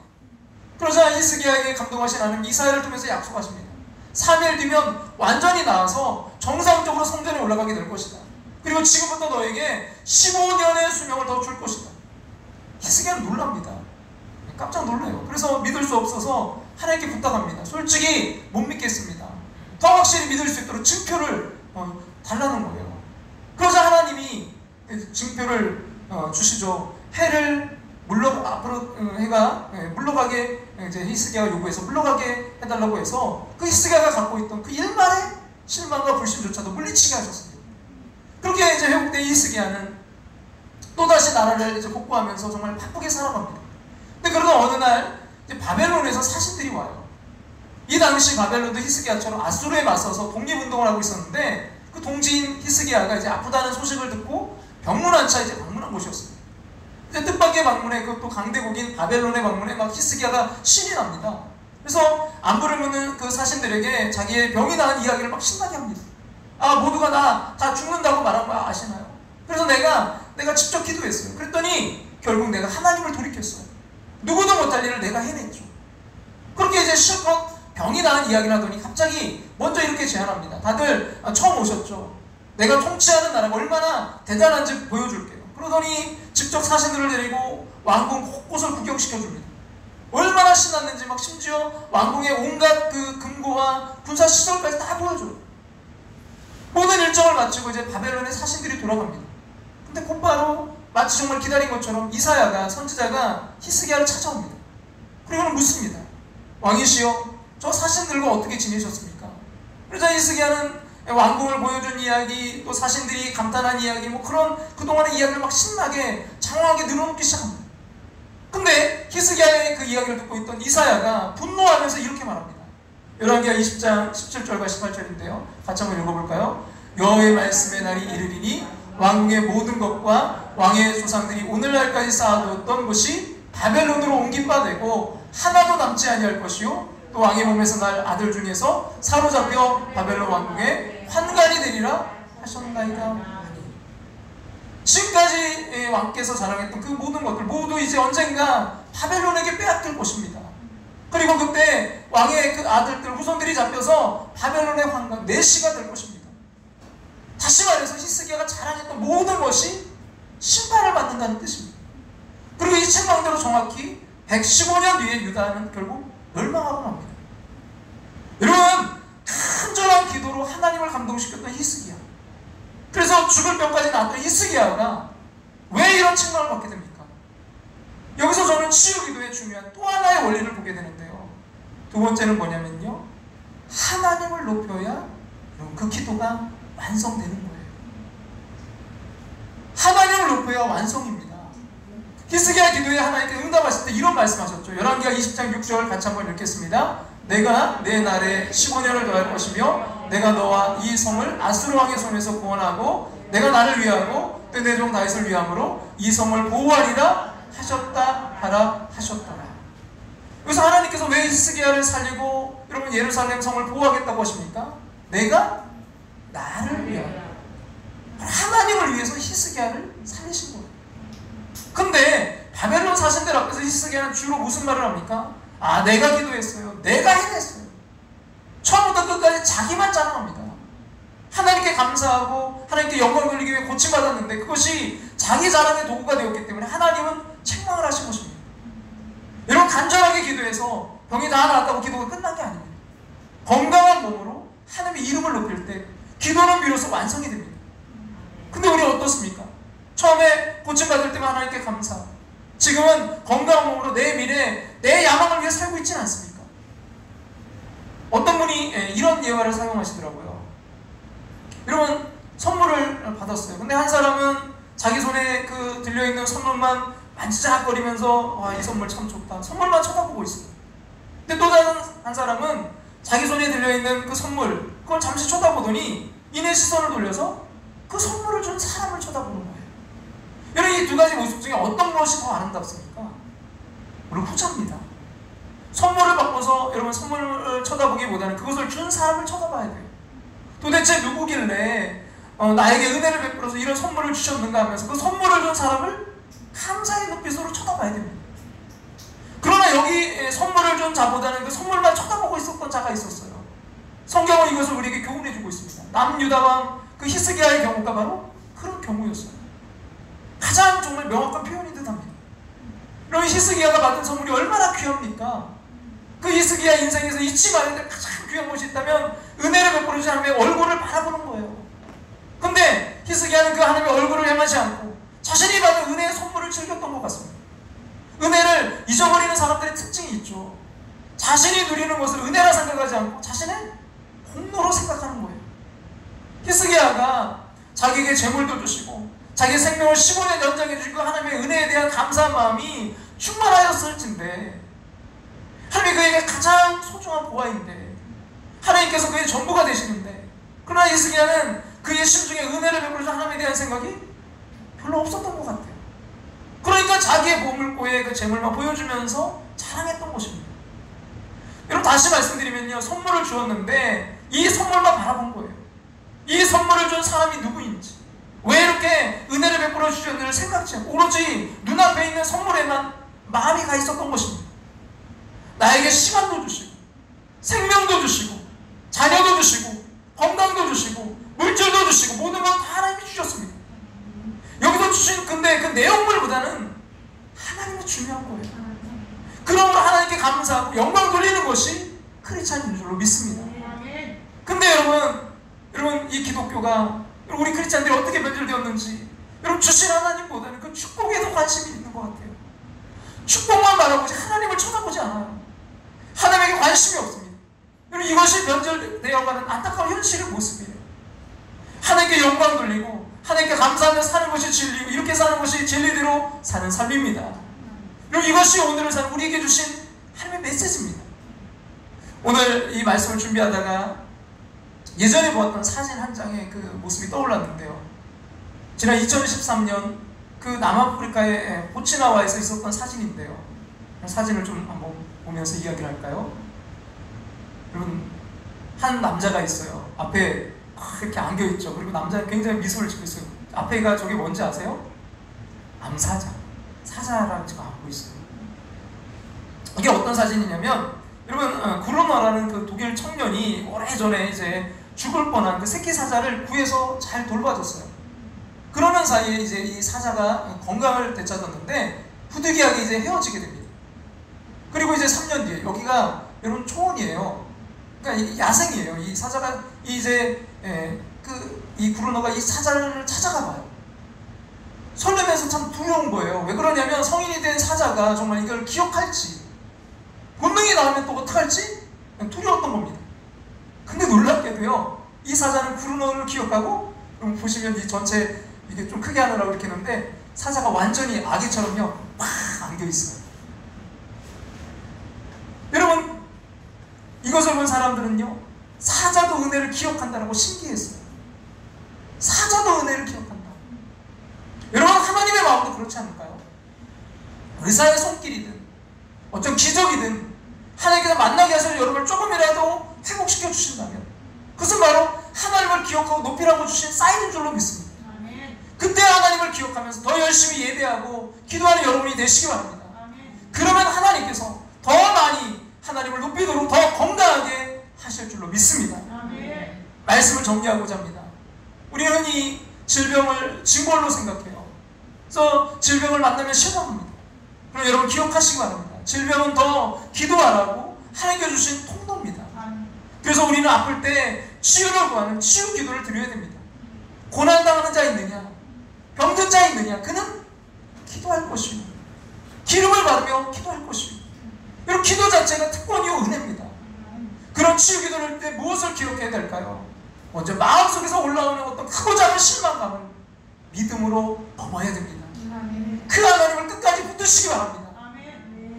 그러자 히스기야에게 감동하신 하나님 이사야를 통해서 약속하십니다. 3일 뒤면 완전히 나아서 정상적으로 성전에 올라가게 될 것이다. 그리고 지금부터 너에게 15년의 수명을 더 줄 것이다. 히스기야는 놀랍니다. 깜짝 놀라요. 그래서 믿을 수 없어서 하나님께 부탁합니다. 솔직히 못 믿겠습니다. 더 확실히 믿을 수 있도록 증표를 달라는 거예요. 그러자 하나님이 증표를 주시죠. 해를 앞으로 해가 물러가게 이제 히스기야가 요구해서 물러가게 해달라고 해서 그 히스기야가 갖고 있던 그 일말의 실망과 불신조차도 물리치게 하셨습니다. 그렇게 이제 회복된 히스기야는 또다시 나라를 이제 복구하면서 정말 바쁘게 살아갑니다. 근데 그러다 어느 날 이제 바벨론에서 사신들이 와요. 이 당시 바벨론도 히스기야처럼 아수르에 맞서서 독립운동을 하고 있었는데 그 동지인 히스기야가 이제 아프다는 소식을 듣고 병문안 차 이제 방문한 곳이었습니다. 이제 뜻밖의 방문에 그것도 강대국인 바벨론의 방문에 막 히스기야가 신이 납니다. 그래서 안부를 묻는 그 사신들에게 자기의 병이 나은 이야기를 막 신나게 합니다. 아, 모두가 나 다 죽는다고 말한 거 아시나요? 그래서 내가 직접 기도했어요. 그랬더니 결국 내가 하나님을 돌이켰어요. 누구도 못할 일을 내가 해냈죠. 그렇게 이제 실컷 병이 나은 이야기를 하더니 갑자기 먼저 이렇게 제안합니다. 다들 처음 오셨죠? 내가 통치하는 나라가 얼마나 대단한지 보여줄게요. 그러더니 직접 사신들을 데리고 왕궁 곳곳을 구경시켜줍니다. 얼마나 신났는지 막 심지어 왕궁의 온갖 그 금고와 군사시설까지 다 보여줘요. 모든 일정을 마치고 이제 바벨론의 사신들이 돌아갑니다. 근데 곧바로 마치 정말 기다린 것처럼 이사야가 선지자가 히스기야를 찾아옵니다. 그리고는 묻습니다. 왕이시여, 저 사신들과 어떻게 지내셨습니까? 그러자 히스기야는 왕궁을 보여준 이야기, 또 사신들이 감탄한 이야기, 뭐 그런 그동안의 이야기를 막 신나게 장황하게 늘어놓기 시작합니다. 근데 히스기야의 그 이야기를 듣고 있던 이사야가 분노하면서 이렇게 말합니다. 열왕기하 20장 17절과 18절인데요. 같이 한번 읽어볼까요? 여호와의 말씀의 날이 이르리니 왕궁의 모든 것과 왕의 조상들이 오늘날까지 쌓아두었던 것이 바벨론으로 옮긴 바 되고 하나도 남지 아니할 것이요 또 왕의 몸에서 날 아들 중에서 사로잡혀 바벨론 왕궁에 환관이 되리라 하셨나이다. 지금까지 왕께서 자랑했던 그 모든 것들 모두 이제 언젠가 바벨론에게 빼앗길 것입니다. 그리고 그때 왕의 그 아들들 후손들이 잡혀서 바벨론의 환관 내시가 될 것입니다. 다시 말해서 히스기야가 자랑했던 모든 것이 심판을 받는다는 뜻입니다. 그리고 이 책망대로 정확히 115년 뒤에 유다는 결국 멸망하고 맙니다. 여러분, 간절한 기도로 하나님을 감동시켰던 히스기야, 그래서 죽을 병까지 나왔던 히스기야가 왜 이런 책망을 받게 됩니까? 여기서 저는 치유기도의 중요한 또 하나의 원리를 보게 되는데요. 두 번째는 뭐냐면요, 하나님을 높여야 그 기도가 완성되는 거예요. 하나님을 높여야 완성입니다. 히스기야 기도에 하나님께 응답하실 때 이런 말씀하셨죠. 열왕기하 20장 6절 같이 한번 읽겠습니다. 내가 내 날에 15년을 더할 것이며 내가 너와 이 성을 아수르 왕의 손에서 구원하고 내가 나를 위하고 또 내 종 다윗을 위함으로 이 성을 보호하리라 하셨다 하라 하셨더라. 그래서 하나님께서 왜 히스기야를 살리고 여러분 예루살렘 성을 보호하겠다고 하십니까? 내가 나를 위하여, 하나님을 위해서 히스기야를 살리신 거예요. 근데 바벨론 사신들 앞에서 히스기야는 주로 무슨 말을 합니까? 아, 내가 기도했어요, 내가 해냈어요. 처음부터 끝까지 자기만 자랑합니다. 하나님께 감사하고 하나님께 영광 돌리기 위해 고침받았는데 그것이 자기 자랑의 도구가 되었기 때문에 하나님은 책망을 하신 것입니다. 여러분, 간절하게 기도해서 병이 다 나았다고 기도가 끝난 게 아닙니다. 건강한 몸으로 하나님의 이름을 높일 때 기도는 비로소 완성이 됩니다. 근데 우리 어떻습니까? 처음에 고침받을 때만 하나님께 감사, 지금은 건강한 몸으로 내 미래, 내 야망을 위해 살고 있지는 않습니까? 어떤 분이 이런 예화를 사용하시더라고요. 여러분, 선물을 받았어요. 근데 한 사람은 자기 손에 그 들려있는 선물만 만지작거리면서 와, 이 선물 참 좋다, 선물만 쳐다보고 있어요. 근데 또 다른 한 사람은 자기 손에 들려있는 그 선물, 그걸 잠시 쳐다보더니 이내 시선을 돌려서 그 선물을 준 사람을 쳐다보는 거예요. 여러분 이 두 가지 모습 중에 어떤 것이 더 아름답습니까? 우리 후자입니다. 선물을 받고서 여러분 선물을 쳐다보기보다는 그것을 준 사람을 쳐다봐야 돼요. 도대체 누구길래 나에게 은혜를 베풀어서 이런 선물을 주셨는가 하면서 그 선물을 준 사람을 감사의 눈빛으로 쳐다봐야 됩니다. 그러나 여기 선물을 준 자보다는 그 선물만 쳐다보고 있었던 자가 있었어요. 성경은 이것을 우리에게 교훈해주고 있습니다. 남유다왕 그 히스기야의 경우가 바로 그런 경우였어요. 가장 정말 명확한 표현인 듯합니다. 그럼 히스기야가 받은 선물이 얼마나 귀합니까? 그 히스기야 인생에서 잊지 말아야 될 가장 귀한 것이 있다면 은혜를 베풀어 주신 하나님의 얼굴을 바라보는 거예요. 근데 히스기야는 그 하나님의 얼굴을 향하지 않고 자신이 받은 은혜의 선물을 즐겼던 것 같습니다. 은혜를 잊어버리는 사람들의 특징이 있죠. 자신이 누리는 것을 은혜라 생각하지 않고 자신의 공로로 생각하는 거예요. 히스기야가 자기에게 재물도 주시고 자기의 생명을 15년 연장해 주시고 하나님의 은혜에 대한 감사한 마음이 충만하였을진데 하나님이 그에게 가장 소중한 보화인데 하나님께서 그의 전부가 되시는데 그러나 히스기야는 그의 심중에 은혜를 베풀어 주신 하나님에 대한 생각이 별로 없었던 것 같아요. 그러니까 자기의 보물고의 그 재물만 보여주면서 자랑했던 것입니다. 여러분 다시 말씀드리면요, 선물을 주었는데 이 선물만 바라본 거예요. 이 선물을 준 사람이 누구인지, 왜 이렇게 은혜를 베풀어 주셨는지를 생각지 않고 오로지 눈앞에 있는 선물에만 마음이 가 있었던 것입니다. 나에게 시간도 주시고 생명도 주시고 자녀도 주시고 건강도 주시고 물질도 주시고 모든 건 다 하나님이 주셨습니다. 여기서 주신 근데 그 내용물보다는 하나님이 중요한 거예요. 그러므로 하나님께 감사하고 영광 돌리는 것이 크리스찬인 줄로 믿습니다. 근데 여러분 이 기독교가 우리 크리스찬들이 어떻게 변질되었는지 여러분 주신 하나님보다는 그 축복에 더 관심이 있는 것 같아요. 축복만 바라보지 하나님을 쳐다보지 않아요. 하나님에게 관심이 없습니다. 여러분 이것이 변질되어가는 안타까운 현실의 모습이에요. 하나님께 영광 돌리고 하나님께 감사하며 사는 것이 진리고 이렇게 사는 것이 진리대로 사는 삶입니다. 여러분 이것이 오늘을 사는 우리에게 주신 하나님의 메시지입니다. 오늘 이 말씀을 준비하다가 예전에 보았던 사진 한 장의 그 모습이 떠올랐는데요. 지난 2013년 그 남아프리카의 보츠나와에서 있었던 사진인데요. 사진을 좀 한번 보면서 이야기를 할까요? 여러분 한 남자가 있어요. 앞에 이렇게 안겨있죠. 그리고 남자는 굉장히 미소를 짓고 있어요. 앞에가 저게 뭔지 아세요? 암사자. 사자랑 지금 안고 있어요. 이게 어떤 사진이냐면 여러분 구르노라는 그 독일 청년이 오래전에 이제 죽을 뻔한 그 새끼 사자를 구해서 잘 돌봐줬어요. 그러는 사이에 이제 이 사자가 건강을 되찾았는데 부득이하게 이제 헤어지게 됩니다. 그리고 이제 3년 뒤에 여기가 여러분 초원이에요. 그러니까 야생이에요. 이 사자가 이제 이 구르노가 이 사자를 찾아가 봐요. 설레면서 참 두려운 거예요. 왜 그러냐면 성인이 된 사자가 정말 이걸 기억할지 본능이 나오면 또 어떡할지 두려웠던 겁니다. 근데 놀랍게도요, 이 사자는 구르노를 기억하고 보시면 이 전체 이게 좀 크게 하느라고 이렇게 했는데 사자가 완전히 아기처럼요 팍 안겨있어요. 여러분 이것을 본 사람들은요 사자도 은혜를 기억한다라고 신기했어요. 사자도 은혜를 기억한다. 여러분 하나님의 마음도 그렇지 않을까요? 의사의 손길이든 어떤 기적이든 하나님께서 만나게 하셔서 여러분을 조금이라도 회복시켜 주신다면 그것은 바로 하나님을 기억하고 높이라고 주신 사인인 줄로 믿습니다. 그때 하나님을 기억하면서 더 열심히 예배하고 기도하는 여러분이 되시기 바랍니다. 그러면 하나님께서 더 많이 하나님을 높이도록 더 건강하게 하실 줄로 믿습니다. 말씀을 정리하고자 합니다. 우리는 흔히 질병을 징벌로 생각해요. 그래서 질병을 만나면 실망합니다. 그럼 여러분 기억하시기 바랍니다. 질병은 더 기도하라고 하나님께 주신 통로입니다. 그래서 우리는 아플 때 치유를 구하는 치유 기도를 드려야 됩니다. 고난당하는 자 있느냐, 병든 자 있느냐, 그는 기도할 것이고 기름을 바르며 기도할 것이고. 여러분 기도 자체가 특권이요 은혜입니다. 그런 치유 기도를 할 때 무엇을 기록해야 될까요? 먼저 마음속에서 올라오는 어떤 크고 작은 실망감을 믿음으로 넘어야 됩니다. 그 하나님을 끝까지 붙드시기 바랍니다.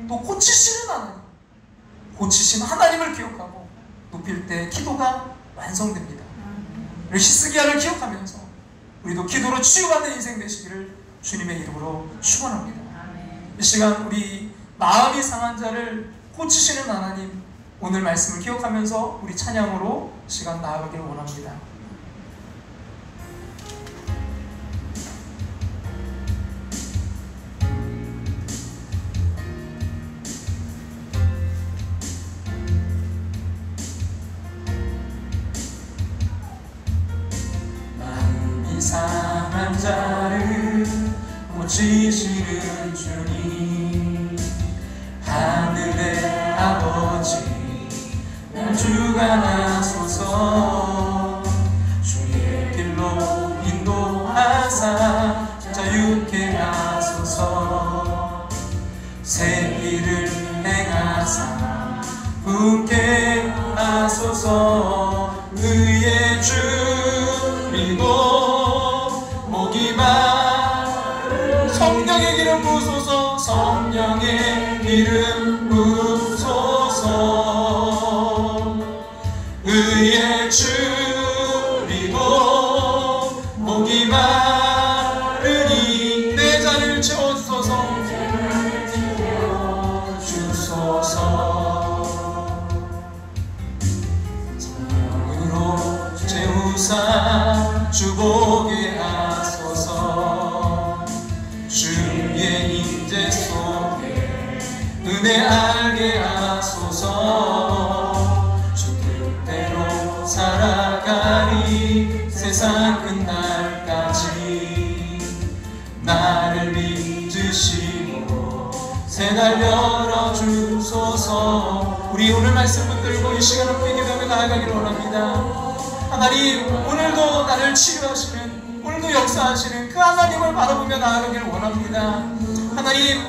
또 고치시는 하나님, 고치신 하나님을 기억하고 높일 때 기도가 완성됩니다. 히스기야를 기억하면서 우리도 기도로 치유받는 인생 되시기를 주님의 이름으로 축원합니다. 이 시간 우리 마음이 상한 자를 고치시는 하나님, 오늘 말씀을 기억하면서 우리 찬양으로 시간 나아가기를 원합니다. 마음이 상한 자를 고치시는 주님, 하늘의 아버지 날 주관하소서. 주의 길로 인도하사 자유케 하소서. 새 일을 행하사 굳게 하소서. 의의 주 믿고 목이 마른 성령의 기름 부소서. 성령의 기름 부소서. 의의 주리고 목이 마르니 내 잔을 채워주소서. 성령으로 채우사 주보게 하소서. 주의 임재 속에 은혜 알게 하소서. 주 뜻대로 살아가리 세상 끝날까지. 나를 믿으시고 새날 열어주소서. 우리 오늘 말씀 붙들고 이 시간 함께 기도하며 나아가기를 원합니다. 하나님, 오늘도 나를 치유하시는, 오늘도 역사하시는 그 하나님을 바라보며 나아가기를 원합니다. 하나님,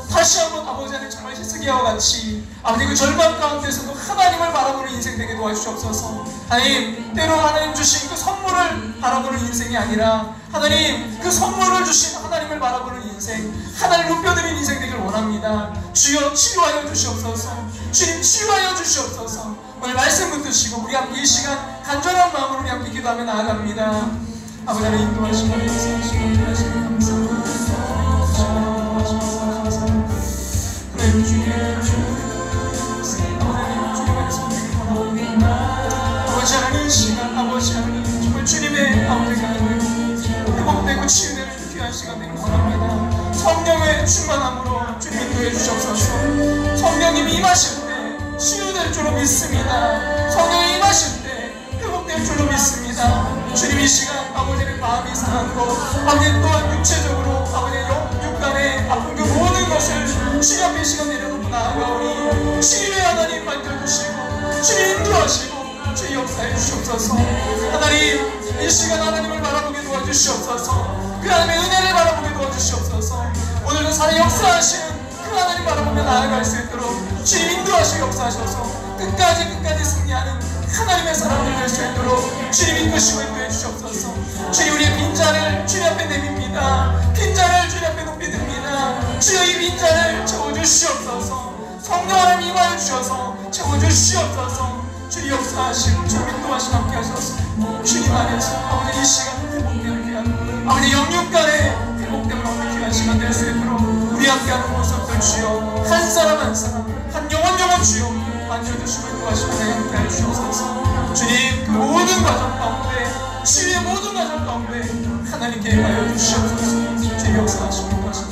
다시 한번 아버지 하나님 정말 히스기야와 같이 아버지 그 절망 가운데서도 하나님을 바라보는 인생 되게 도와주시옵소서. 하나님, 때로 하나님 주신 그 선물을 바라보는 인생이 아니라 하나님 그 선물을 주신 하나님을 바라보는 인생, 하나님 높여드리는 인생 되길 원합니다. 주여 치유하여 주시옵소서. 주님 치유하여 주시옵소서. 오늘 말씀 붙드시고 우리 함께 이 시간 간절한 마음으로 우리 함께 기도하며 나아갑니다. 아버지 하나님 인도하시고 역사하시고 인도하시고 감사합니다. 하나님 주님 아버지 하나님 이 시간 아버지 하나님 정말 주님의 아버지가 회복되고 치유되는 귀한 시간 되는 원합니다. 성령의 충만함으로 주님 인도해 주시옵소서. 성령님이 임하실 때 치유될 줄로 믿습니다. 성령이 임하실 때 회복될 줄로 믿습니다. 주님 이 시간 아버지의 마음이 상한 것, 아버지 또한 육체적으로 아버지의 육간에 아픈 그 모든 것을 주님 앞에 이 시간 내려놓고 나아가오니 치유의 하나님 만져주시고 주님 인도하시고 주의 역사해 주시옵소서. 하나님 이 시간 하나님을 바라보게 도와주시옵소서. 그 하나님의 은혜를 바라보게 도와주시옵소서. 오늘도 살아 역사하시는 그 하나님 바라보며 나아갈 수 있도록 주님 인도하시고 역사하셔서 끝까지 승리하는 하나님의 사람들 될 수 있도록 주님 이끄시고 인도해 주시옵소서. 주님 우리의 빈잔을 주님 앞에 내밉니다. 빈잔을 주님 앞에 높이 듭니다. 주여 이 빈잔을 채워주시옵소서. 성령 하나님 임하여 주셔서 채워주시옵소서. 주님 역사하시고 주님 인도하시고 함께 하셔서 주님 안에서 아버지 이 시간 회복되는 귀한 아버지 영육간에 회복됨을 얻는 귀한 시간 될 수 있도록 우리 함께하는 모습들 주여 한 사람 한 사람 한 영혼 주여 만져주시고 인도하시고 함께 해주시옵소서. 주님 그 모든 과정 가운데 치유의 모든 과정 가운데 하나님께 임하여 주시옵소서. 주님 역사하시고 인도하시고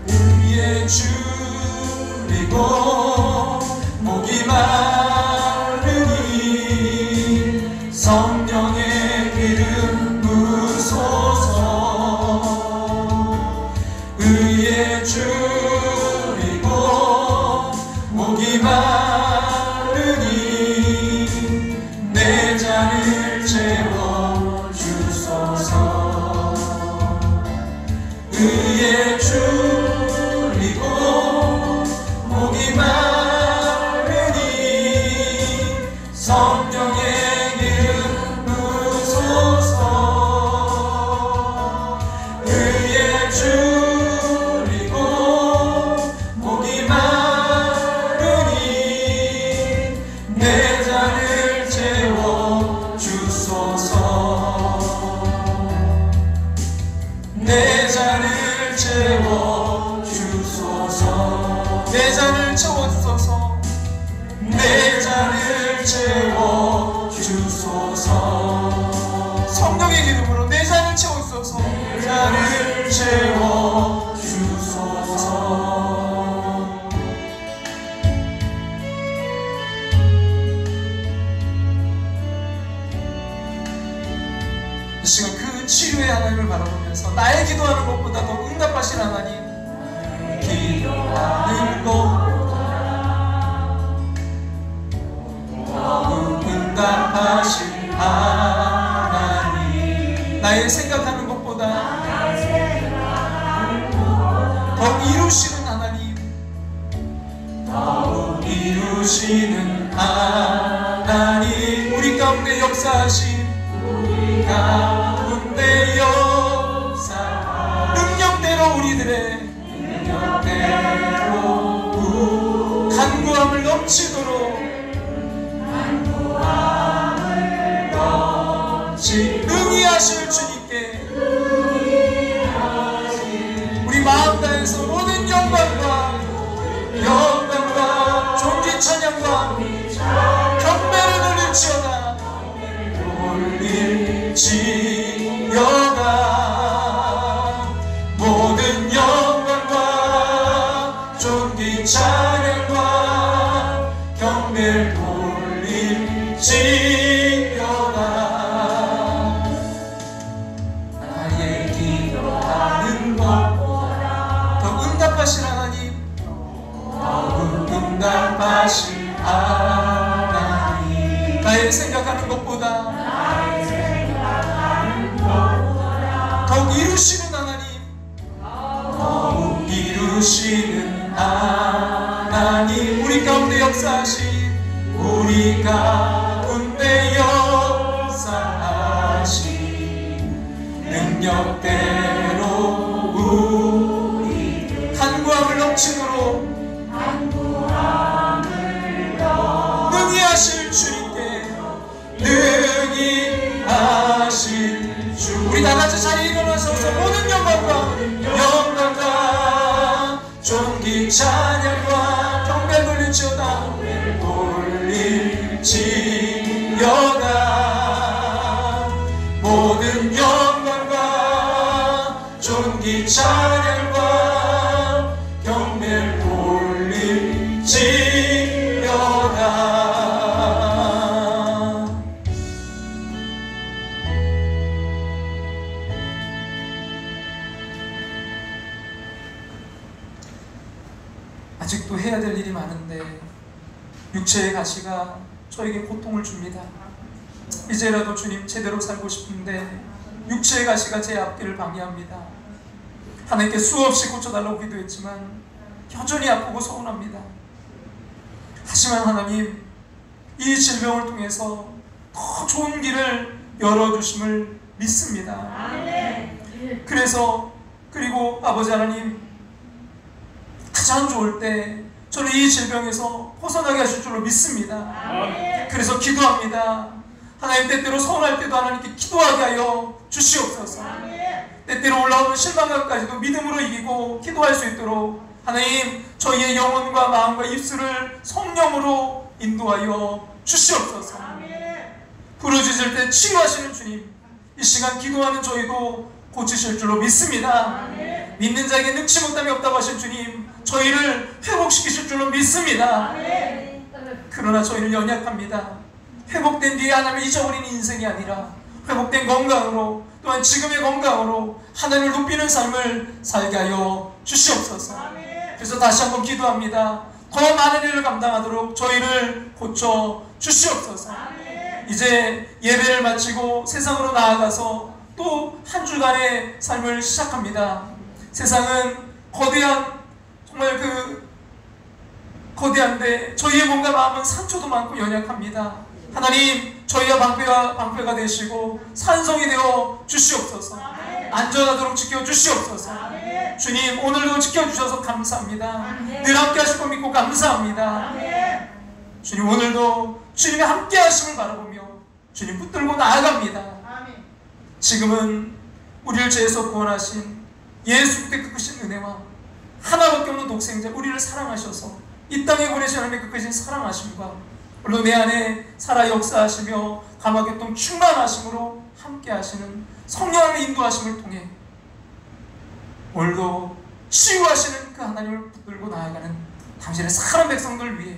의의 주리고 목이 마르니 성령의 기름 부소서. 의의 주리고 목이 마르니 내 잔을 채워주소서. 의의 주리고 목이 마르니 성령의 기름 부소서. 의의 주리고 목이 마르니 내 잔을 채워주소서. 내 잔을 채워주소서. 내 잔을 채워주소서. 내 잔을 채워주소서. 성령의 기름으로 내 잔을 채워주소서. 내 잔을 채워주소서. 이 시간 그 치료의 하나님을 바라보면서 나의 기도하는 것보다 더 응답하신 하나님, 기도하는 것보다 더 응답하신 하나님, 나의 생각하는 것보다 더 이루시는 하나님, 더 이루시는 하나님, 우리 가운데 역사하신, 우리 가운데 역사, 능력대로 우리들의 능력대로 간구함을 넘치도록, 간구함을 넘치 능히 하실 주님께 우리 마음 다해서 모든 영광과 존귀 찬양과 경배를 돌릴지어다. 돌릴지어다. 모든 영광과 존귀 찬양과 경배를 돌릴지어다. 나의 기도하는 것보다 더 응답하신 하나님, 더 응답하신 하나님, 나의 생각하는 것보다 더욱 이루시는 하나님, 더욱 이루시는 하나님, 우리 가운데 역사하신, 우리 가운데 역사하신 능력대로 우리 간구함을 넘치도록 능히 하실 주님께, 능히 하실 주, 우리 다같이 자리에 일어나셔서 모든 영광과 존귀 찬양과 경배 돌릴지어다. 돌릴지어다. 모든 영광과 존귀 찬양과 경배 돌릴지어다. 아직도 해야 될 일이 많은데 육체의 가시가 저에게 고통을 줍니다. 이제라도 주님 제대로 살고 싶은데 육체의 가시가 제 앞길을 방해합니다. 하나님께 수없이 고쳐달라고 기도했지만 여전히 아프고 서운합니다. 하지만 하나님, 이 질병을 통해서 더 좋은 길을 열어주심을 믿습니다. 그리고 아버지 하나님, 가장 좋을 때 저는 이 질병에서 벗어나게 하실 줄로 믿습니다. 그래서 기도합니다. 하나님, 때때로 서운할 때도 하나님께 기도하게 하여 주시옵소서. 때때로 올라오는 실망감까지도 믿음으로 이기고 기도할 수 있도록 하나님, 저희의 영혼과 마음과 입술을 성령으로 인도하여 주시옵소서. 부르짖을 때 치유하시는 주님, 이 시간 기도하는 저희도 고치실 줄로 믿습니다. 믿는 자에게 능치 못함이 없다고 하신 주님, 저희를 회복시키실 줄로 믿습니다. 그러나 저희는 연약합니다. 회복된 뒤에 하나님을 잊어버린 인생이 아니라 회복된 건강으로, 또한 지금의 건강으로 하나님을 높이는 삶을 살게 하여 주시옵소서. 그래서 다시 한번 기도합니다. 더 많은 일을 감당하도록 저희를 고쳐 주시옵소서. 이제 예배를 마치고 세상으로 나아가서 또 한 주간의 삶을 시작합니다. 세상은 정말 거대한데 저희의 몸과 마음은 상처도 많고 연약합니다. 하나님, 저희와 방패가 되시고 산성이 되어 주시옵소서. 안전하도록 지켜주시옵소서. 주님, 오늘도 지켜주셔서 감사합니다. 늘 함께 하실 거 믿고 감사합니다. 주님, 오늘도 주님의 함께 하심을 바라보며 주님 붙들고 나아갑니다. 지금은 우리를 죄에서 구원하신 예수 그리스도의 그 크신 은혜와 하나밖에 없는 독생자 우리를 사랑하셔서 이 땅에 보내신 하나님의 그 크신 사랑하심과 물론 내 안에 살아 역사하시며 감화교통 충만하심으로 함께 하시는 성령의 인도하심을 통해 오늘도 치유하시는 그 하나님을 붙들고 나아가는 당신의 사랑하는 백성들 위해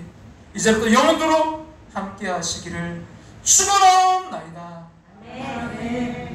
이제부터 영원토록 함께 하시기를 축원하옵나이다. 아멘.